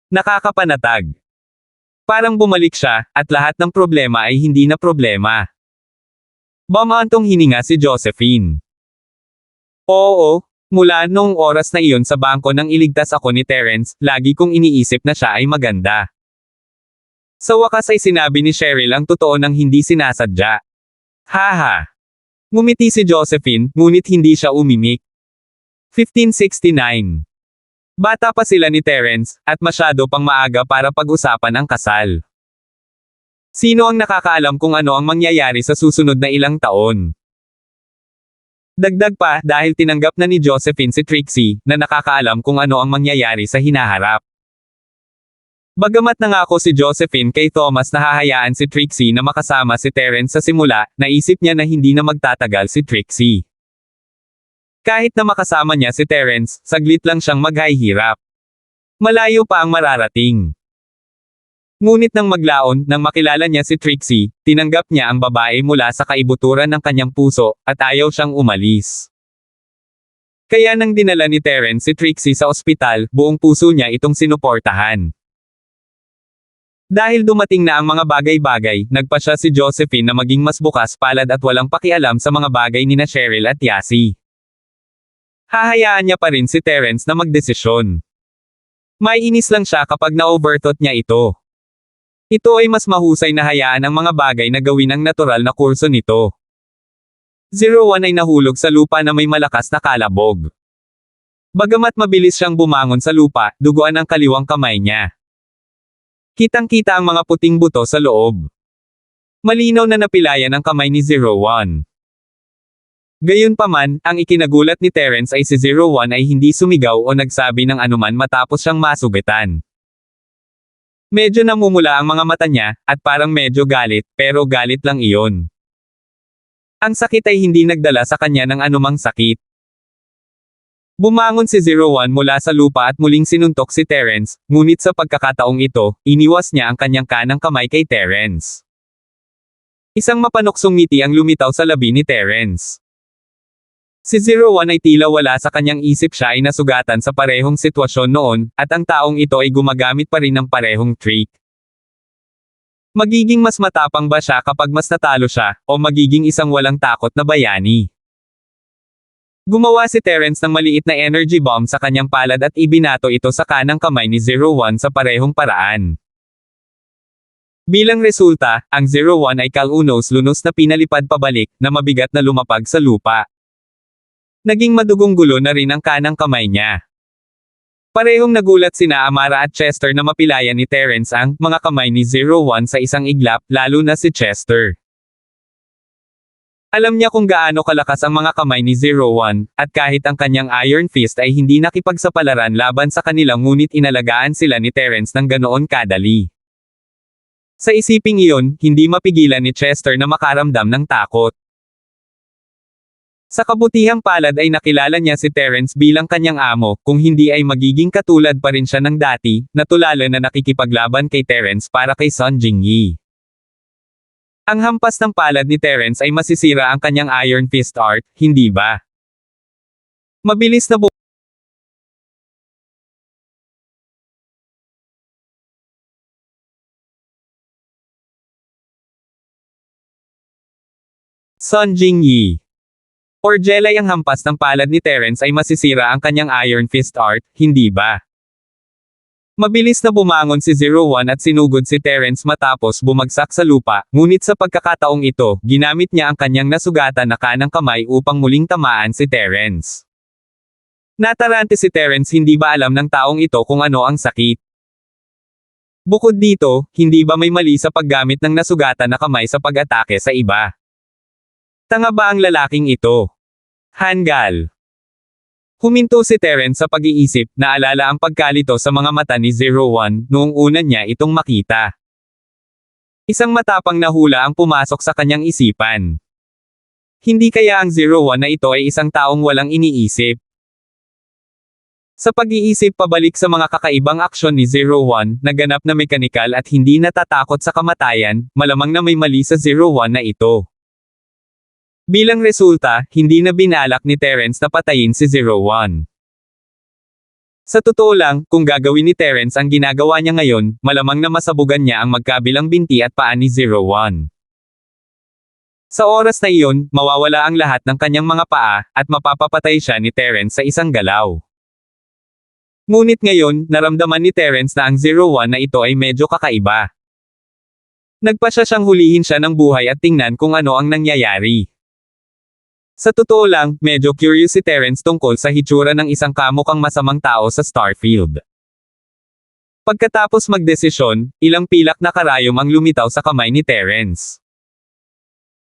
Nakakapanatag. Parang bumalik siya, at lahat ng problema ay hindi na problema. Bumantong hininga si Josephine. Oo, mula noong oras na iyon sa bangko nang iligtas ako ni Terence, lagi kong iniisip na siya ay maganda. Sa wakas ay sinabi ni Cheryl ang totoo nang hindi sinasadya. Haha. Ngumiti si Josephine, ngunit hindi siya umimik. 1569. Bata pa sila ni Terence, at masyado pang maaga para pag-usapan ang kasal. Sino ang nakakaalam kung ano ang mangyayari sa susunod na ilang taon? Dagdag pa, dahil tinanggap na ni Josephine si Trixie, na nakakaalam kung ano ang mangyayari sa hinaharap. Bagamat nangako si Josephine kay Thomas na hahayaan si Trixie na makasama si Terence sa simula, naisip niya na hindi na magtatagal si Trixie. Kahit na makasama niya si Terence, saglit lang siyang maghihirap. Malayo pa ang mararating. Ngunit nang maglaon, nang makilala niya si Trixie, tinanggap niya ang babae mula sa kaibuturan ng kanyang puso, at ayaw siyang umalis. Kaya nang dinala ni Terence si Trixie sa ospital, buong puso niya itong sinuportahan. Dahil dumating na ang mga bagay-bagay, nagpasya si Josephine na maging mas bukas palad at walang pakialam sa mga bagay nina Cheryl at Yasi. Hahayaan niya pa rin si Terence na magdesisyon. May inis lang siya kapag na-overthought niya ito. Ito ay mas mahusay na hayaan ang mga bagay na gawin ang natural na kurso nito. 01 ay nahulog sa lupa na may malakas na kalabog. Bagamat mabilis siyang bumangon sa lupa, duguan ang kaliwang kamay niya. Kitang-kita ang mga puting buto sa loob. Malinaw na napilayan ang kamay ni 01. Gayunpaman, ang ikinagulat ni Terence ay si 01 ay hindi sumigaw o nagsabi ng anuman matapos siyang masugatan. Medyo namumula ang mga mata niya, at parang medyo galit, pero galit lang iyon. Ang sakit ay hindi nagdala sa kanya ng anumang sakit. Bumangon si 01 mula sa lupa at muling sinuntok si Terence, ngunit sa pagkakataong ito, iniwas niya ang kanyang kanang kamay kay Terence. Isang mapanuksong ngiti ang lumitaw sa labi ni Terence. Si 01 ay tila wala sa kanyang isip, siya ay nasugatan sa parehong sitwasyon noon, at ang taong ito ay gumagamit pa rin ng parehong trick. Magiging mas matapang ba siya kapag mas natalo siya, o magiging isang walang takot na bayani? Gumawa si Terence ng maliit na energy bomb sa kanyang palad at ibinato ito sa kanang kamay ni 01 sa parehong paraan. Bilang resulta, ang 01 ay kalunos-lunos na pinalipad pabalik, na mabigat na lumapag sa lupa. Naging madugong gulo na rin ang kanang kamay niya. Parehong nagulat sina Amara at Chester na mapilayan ni Terence ang mga kamay ni 01 sa isang iglap, lalo na si Chester. Alam niya kung gaano kalakas ang mga kamay ni 01, at kahit ang kanyang Iron Fist ay hindi nakipagsapalaran laban sa kanila, ngunit inalagaan sila ni Terence ng ganoon kadali. Sa isiping iyon, hindi mapigilan ni Chester na makaramdam ng takot. Sa kabutihang palad ay nakilala niya si Terence bilang kanyang amo, kung hindi ay magiging katulad pa rin siya ng dati, na tulala na nakikipaglaban kay Terence para kay Sun Jingyi. Ang hampas ng palad ni Terence ay masisira ang kanyang Iron Fist art, hindi ba? Mabilis na Sun Jingyi. Or Jelay, ang hampas ng palad ni Terence ay masisira ang kanyang Iron Fist art, hindi ba? Mabilis na bumangon si 01 at sinugod si Terence matapos bumagsak sa lupa, ngunit sa pagkakataong ito, ginamit niya ang kanyang nasugatan na kanang kamay upang muling tamaan si Terence. Natarante si Terence, hindi ba alam ng taong ito kung ano ang sakit? Bukod dito, hindi ba may mali sa paggamit ng nasugatan na kamay sa pag-atake sa iba? Tanga ba ang lalaking ito? Hanggal. Huminto si Terence sa pag-iisip, naalala ang pagkalito sa mga mata ni 01, noong una niya itong makita. Isang matapang na hula ang pumasok sa kanyang isipan. Hindi kaya ang 01 na ito ay isang taong walang iniisip? Sa pag-iisip pabalik sa mga kakaibang aksyon ni 01, naganap na mekanikal at hindi natatakot sa kamatayan, malamang na may mali sa 01 na ito. Bilang resulta, hindi na binalak ni Terence na patayin si 01. Sa totoo lang, kung gagawin ni Terence ang ginagawa niya ngayon, malamang na masabugan niya ang magkabilang binti at paa ni 01. Sa oras na iyon, mawawala ang lahat ng kanyang mga paa, at mapapapatay siya ni Terence sa isang galaw. Ngunit ngayon, naramdaman ni Terence na ang 01 na ito ay medyo kakaiba. Nagpasya siyang hulihin siya ng buhay at tingnan kung ano ang nangyayari. Sa totoo lang, medyo curious si Terence tungkol sa hitsura ng isang kamukhang masamang tao sa Starfield. Pagkatapos magdesisyon, ilang pilak na karayom ang lumitaw sa kamay ni Terence.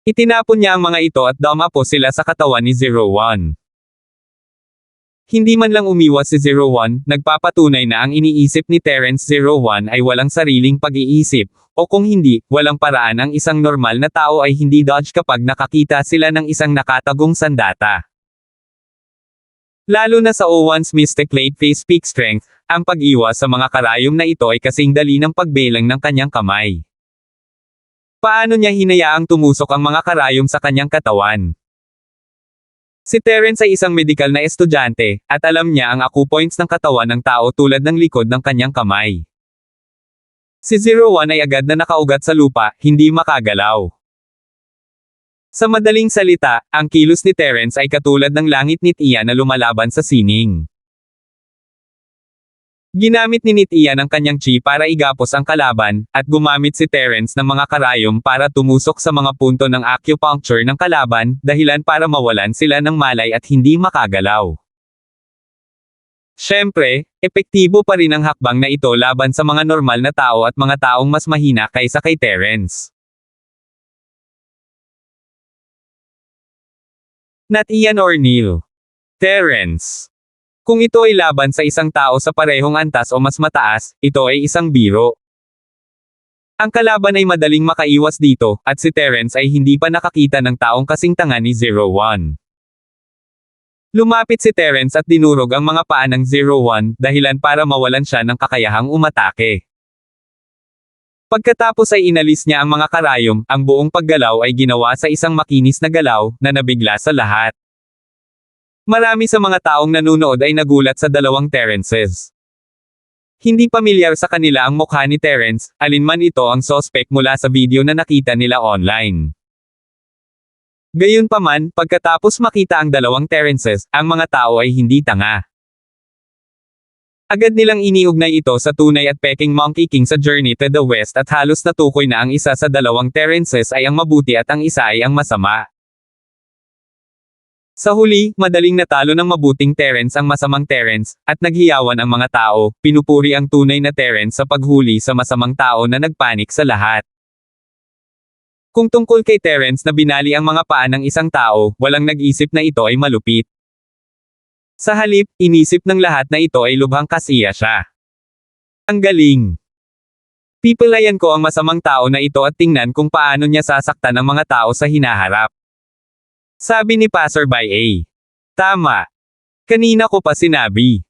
Itinapon niya ang mga ito at dumapo sila sa katawan ni 01. Hindi man lang umiwas si 01, nagpapatunay na ang iniisip ni Terence 01 ay walang sariling pag-iisip, o kung hindi, walang paraan ang isang normal na tao ay hindi dodge kapag nakakita sila ng isang nakatagong sandata. Lalo na sa 01's Mystic Late Phase Peak Strength, ang pag-iwas sa mga karayom na ito ay kasing dali ng pagbelang ng kanyang kamay. Paano niya hinayaang tumusok ang mga karayom sa kanyang katawan? Si Terence ay isang medikal na estudyante, at alam niya ang acupoints ng katawan ng tao tulad ng likod ng kanyang kamay. Si 01 ay agad na nakaugat sa lupa, hindi makagalaw. Sa madaling salita, ang kilos ni Terence ay katulad ng langit ni Tia na lumalaban sa sining. Ginamit ni Tia ang kanyang chi para igapos ang kalaban, at gumamit si Terence ng mga karayom para tumusok sa mga punto ng acupuncture ng kalaban, dahilan para mawalan sila ng malay at hindi makagalaw. Siyempre, epektibo pa rin ang hakbang na ito laban sa mga normal na tao at mga taong mas mahina kaysa kay Terence. Not Ian or Neil. Terence. Kung ito ay laban sa isang tao sa parehong antas o mas mataas, ito ay isang biro. Ang kalaban ay madaling makaiwas dito, at si Terence ay hindi pa nakakita ng taong kasing tanga ni 01. Lumapit si Terence at dinurog ang mga paa ng 01, dahilan para mawalan siya ng kakayahang umatake. Pagkatapos ay inalis niya ang mga karayom, ang buong paggalaw ay ginawa sa isang makinis na galaw, na nabigla sa lahat. Marami sa mga taong nanunood ay nagulat sa dalawang Terrences. Hindi pamilyar sa kanila ang mukha ni Terrence, alinman ito ang sospek mula sa video na nakita nila online. Gayunpaman, pagkatapos makita ang dalawang Terrences, ang mga tao ay hindi tanga. Agad nilang iniugnay ito sa tunay at peking Monkey King sa Journey to the West at halos natukoy na ang isa sa dalawang Terrences ay ang mabuti at ang isa ay ang masama. Sa huli, madaling natalo ng mabuting Terrence ang masamang Terrence, at naghiyawan ang mga tao, pinupuri ang tunay na Terrence sa paghuli sa masamang tao na nagpanik sa lahat. Kung tungkol kay Terrence na binali ang mga paa ng isang tao, walang nag-isip na ito ay malupit. Sa halip, inisip ng lahat na ito ay lubhang kasiya siya. Ang galing! Pipilian ko ang masamang tao na ito at tingnan kung paano niya sasaktan ang mga tao sa hinaharap. Sabi ni Passerby A. Tama. Kanina ko pa sinabi.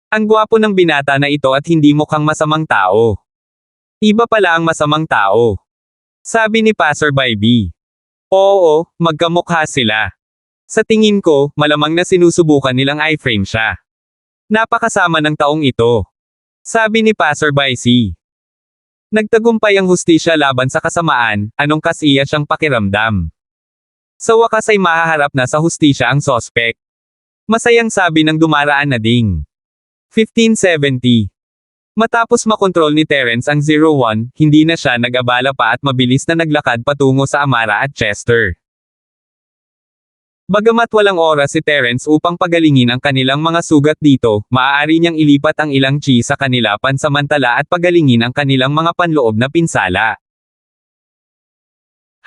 Ang gwapo ng binata na ito at hindi mukhang masamang tao. Iba pala ang masamang tao. Sabi ni Passerby B. Oo, magkamukha sila. Sa tingin ko, malamang na sinusubukan nilang iframe siya. Napakasama ng taong ito. Sabi ni Passerby C. Nagtagumpay ang hustisya laban sa kasamaan, anong kasiya siyang pakiramdam. Sa wakas ay mahaharap na sa hustisya ang sospek. Masayang sabi ng dumaraan na ding. 1570. Matapos makontrol ni Terrence ang 01, hindi na siya nag-abala pa at mabilis na naglakad patungo sa Amara at Chester. Bagamat walang oras si Terrence upang pagalingin ang kanilang mga sugat dito, maaari niyang ilipat ang ilang chi sa kanila pansamantala at pagalingin ang kanilang mga panloob na pinsala.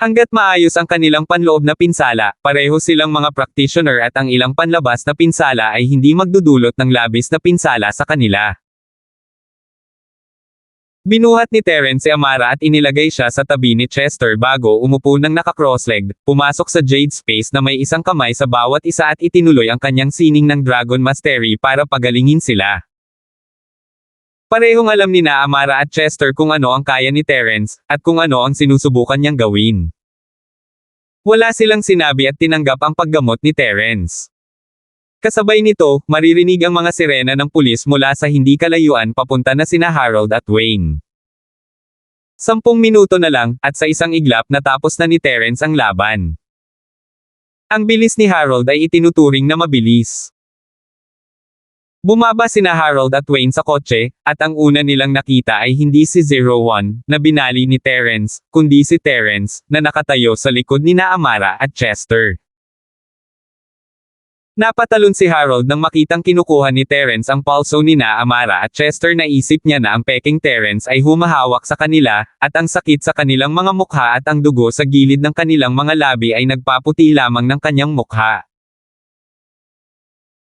Hanggat maayos ang kanilang panloob na pinsala, pareho silang mga practitioner at ang ilang panlabas na pinsala ay hindi magdudulot ng labis na pinsala sa kanila. Binuhat ni Terrence si Amara at inilagay siya sa tabi ni Chester bago umupo ng naka-crosslegged, pumasok sa Jade Space na may isang kamay sa bawat isa at itinuloy ang kanyang sining ng Dragon Mastery para pagalingin sila. Parehong alam ni na Amara at Chester kung ano ang kaya ni Terrence, at kung ano ang sinusubukan niyang gawin. Wala silang sinabi at tinanggap ang paggamot ni Terrence. Kasabay nito, maririnig ang mga sirena ng pulis mula sa hindi kalayuan papunta na sina Harold at Wayne. 10 minuto na lang, at sa isang iglap natapos na ni Terrence ang laban. Ang bilis ni Harold ay itinuturing na mabilis. Bumaba sina Harold at Wayne sa kotse, at ang una nilang nakita ay hindi si 01, na binali ni Terrence, kundi si Terrence, na nakatayo sa likod ni na Amara at Chester. Napatalon si Harold nang makitang kinukuha ni Terrence ang pulso ni na Amara at Chester. Naisip niya na ang peking Terrence ay humahawak sa kanila, at ang sakit sa kanilang mga mukha at ang dugo sa gilid ng kanilang mga labi ay nagpaputi lamang ng kanyang mukha.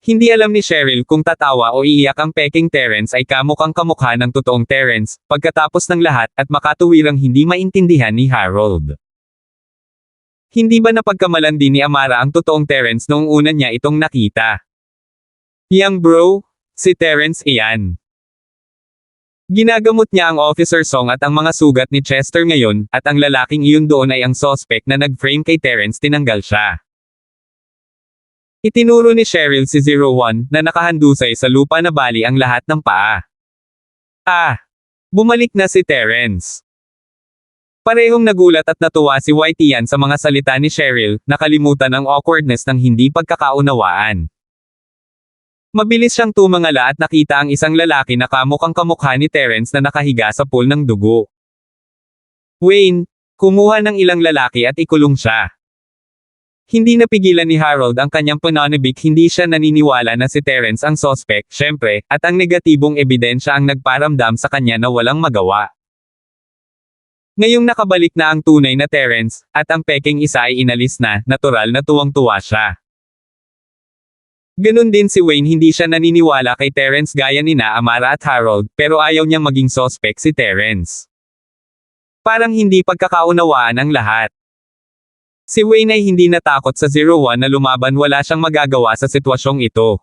Hindi alam ni Cheryl kung tatawa o iiyak ang peking Terrence ay kamukhang kamukha ng totoong Terrence, pagkatapos ng lahat, at makatuwirang hindi maintindihan ni Harold. Hindi ba napagkamalan din ni Amara ang totoong Terrence noong una niya itong nakita? Yang bro, si Terrence iyan. Ginagamot niya ang officer song at ang mga sugat ni Chester ngayon, at ang lalaking iyon doon ay ang suspect na nag-frame kay Terrence. Tinanggal siya. Itinuro ni Cheryl si 01, na nakahandusay sa lupa na bali ang lahat ng paa. Bumalik na si Terrence. Parehong nagulat at natuwa si Whitey sa mga salita ni Cheryl, nakalimutan ang awkwardness ng hindi pagkakaunawaan. Mabilis siyang tumangala at nakita ang isang lalaki na kamukhang kamukha ni Terrence na nakahiga sa pool ng dugo. Wayne, kumuha ng ilang lalaki at ikulong siya. Hindi napigilan ni Harold ang kanyang pananabik. Hindi siya naniniwala na si Terrence ang suspect, syempre, at ang negatibong ebidensya ang nagparamdam sa kanya na walang magawa. Ngayong nakabalik na ang tunay na Terrence, at ang peking isa ay inalis na, natural na tuwang-tuwa siya. Ganun din si Wayne. Hindi siya naniniwala kay Terrence gaya ni na Amara at Harold, pero ayaw niyang maging suspect si Terrence. Parang hindi pagkakaunawaan ang lahat. Si Wayne ay hindi natakot sa 01 na lumaban. Wala siyang magagawa sa sitwasyong ito.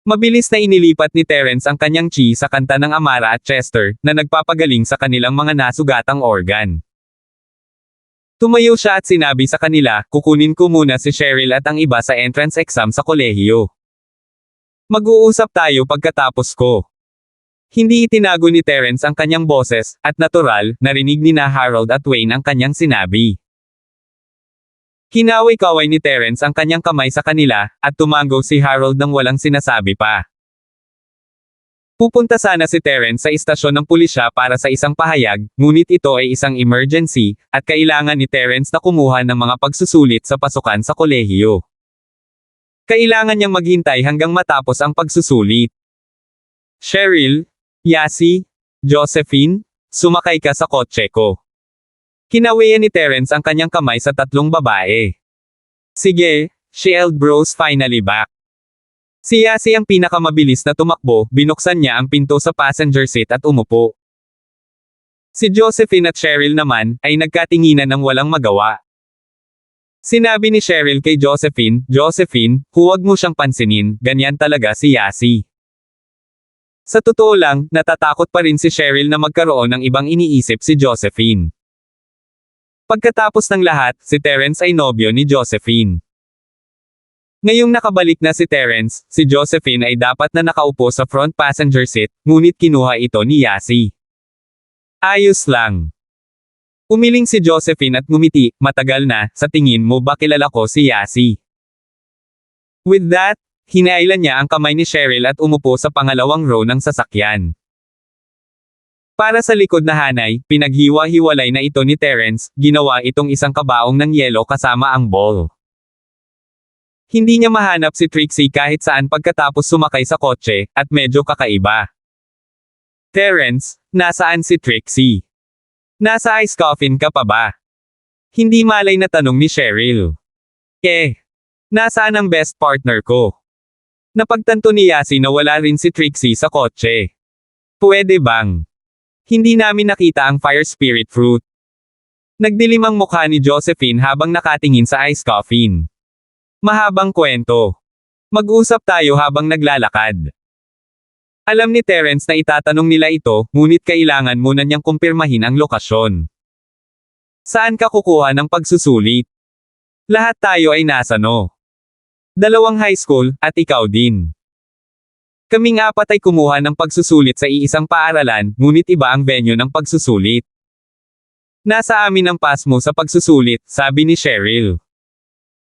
Mabilis na inilipat ni Terrence ang kanyang chi sa kanta ng Amara at Chester, na nagpapagaling sa kanilang mga nasugatang organ. Tumayo siya at sinabi sa kanila, kukunin ko muna si Cheryl at ang iba sa entrance exam sa kolehiyo. Mag-uusap tayo pagkatapos ko. Hindi itinago ni Terence ang kanyang boses, at natural, narinig ni na Harold at Wayne ang kanyang sinabi. Kinaway-kaway ni Terence ang kanyang kamay sa kanila, at tumango si Harold nang walang sinasabi pa. Pupunta sana si Terence sa istasyon ng pulisya para sa isang pahayag, ngunit ito ay isang emergency, at kailangan ni Terence na kumuha ng mga pagsusulit sa pasukan sa kolehiyo. Kailangan niyang maghintay hanggang matapos ang pagsusulit. Cheryl, Yasi, Josephine, sumakay ka sa kotse ko. Kinawian ni Terence ang kanyang kamay sa tatlong babae. Sige, Shield Bros finally back. Si Yasi ang pinakamabilis na tumakbo, binuksan niya ang pinto sa passenger seat at umupo. Si Josephine at Cheryl naman, ay nagkatinginan ng walang magawa. Sinabi ni Cheryl kay Josephine, Josephine, huwag mo siyang pansinin, ganyan talaga si Yasi. Sa totoo lang, natatakot pa rin si Cheryl na magkaroon ng ibang iniisip si Josephine. Pagkatapos ng lahat, si Terence ay nobyo ni Josephine. Ngayong nakabalik na si Terence, si Josephine ay dapat na nakaupo sa front passenger seat, ngunit kinuha ito ni Yasi. Ayos lang. Umiling si Josephine at ngumiti, matagal na, sa tingin mo ba kilala ko si Yasi? With that, hinailan niya ang kamay ni Cheryl at umupo sa pangalawang row ng sasakyan. Para sa likod na hanay, pinaghiwa-hiwalay na ito ni Terence, ginawa itong isang kabaong ng yelo kasama ang ball. Hindi niya mahanap si Trixie kahit saan pagkatapos sumakay sa kotse, at medyo kakaiba. Terence, nasaan si Trixie? Nasa ice coffin ka pa ba? Hindi malay na tanong ni Cheryl. Nasaan ang best partner ko? Napagtanto ni Yasi na wala rin si Trixie sa kotse. Pwede bang? Hindi namin nakita ang fire spirit fruit. Nagdilim ang mukha ni Josephine habang nakatingin sa ice coffin. Mahabang kwento. Mag-usap tayo habang naglalakad. Alam ni Terence na itatanong nila ito, ngunit kailangan muna niyang kumpirmahin ang lokasyon. Saan ka kukuha ng pagsusulit? Lahat tayo ay nasa dalawang high school, at ikaw din. Kaming apat ay kumuha ng pagsusulit sa iisang paaralan, ngunit iba ang venue ng pagsusulit. Nasa amin ang pass mo sa pagsusulit, sabi ni Cheryl.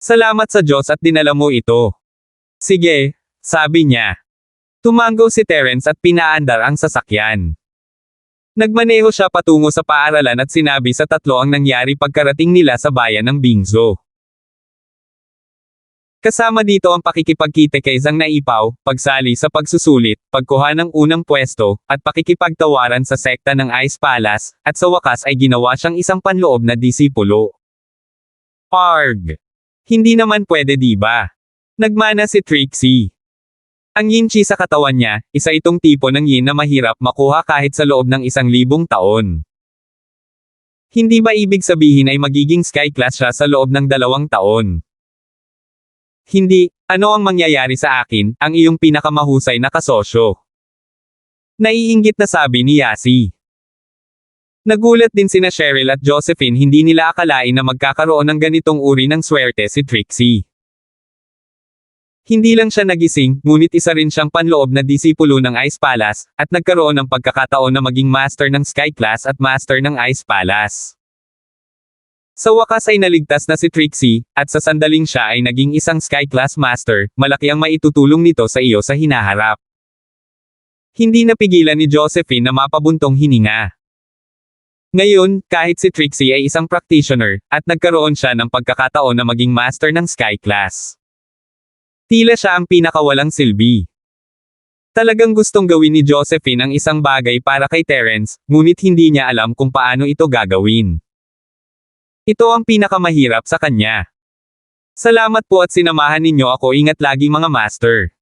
Salamat sa Diyos at dinala mo ito. Sige, sabi niya. Tumango si Terence at pinaandar ang sasakyan. Nagmaneho siya patungo sa paaralan at sinabi sa tatlo ang nangyari pagkarating nila sa bayan ng Bingzo. Kasama dito ang pakikipagkita kay Zhang Naipaw, pagsali sa pagsusulit, pagkuha ng unang pwesto, at pakikipagtawaran sa sekta ng Ice Palace, at sa wakas ay ginawa siyang isang panloob na disipulo. Arg! Hindi naman pwede diba? Nagmana si Trixie. Ang yin chi sa katawan niya, isa itong tipo ng yin na mahirap makuha kahit sa loob ng 1,000 taon. Hindi ba ibig sabihin ay magiging sky class siya sa loob ng 2 taon? Hindi, ano ang mangyayari sa akin, ang iyong pinakamahusay na kasosyo? Naiinggit na sabi ni Yasi. Nagulat din sina Cheryl at Josephine, hindi nila akalain na magkakaroon ng ganitong uri ng swerte si Trixie. Hindi lang siya nagising, ngunit isa rin siyang panloob na disipulo ng Ice Palace, at nagkaroon ng pagkakataon na maging master ng Sky Class at master ng Ice Palace. Sa wakas ay naligtas na si Trixie, at sa sandaling siya ay naging isang Sky Class Master, malaki ang maitutulong nito sa iyo sa hinaharap. Hindi napigilan ni Josephine na mapabuntong hininga. Ngayon, kahit si Trixie ay isang practitioner, at nagkaroon siya ng pagkakataon na maging master ng Sky Class. Tila siya ang pinakawalang silbi. Talagang gustong gawin ni Josephine ang isang bagay para kay Terence, ngunit hindi niya alam kung paano ito gagawin. Ito ang pinakamahirap sa kanya. Salamat po at sinamahan ninyo ako, ingat lagi mga master.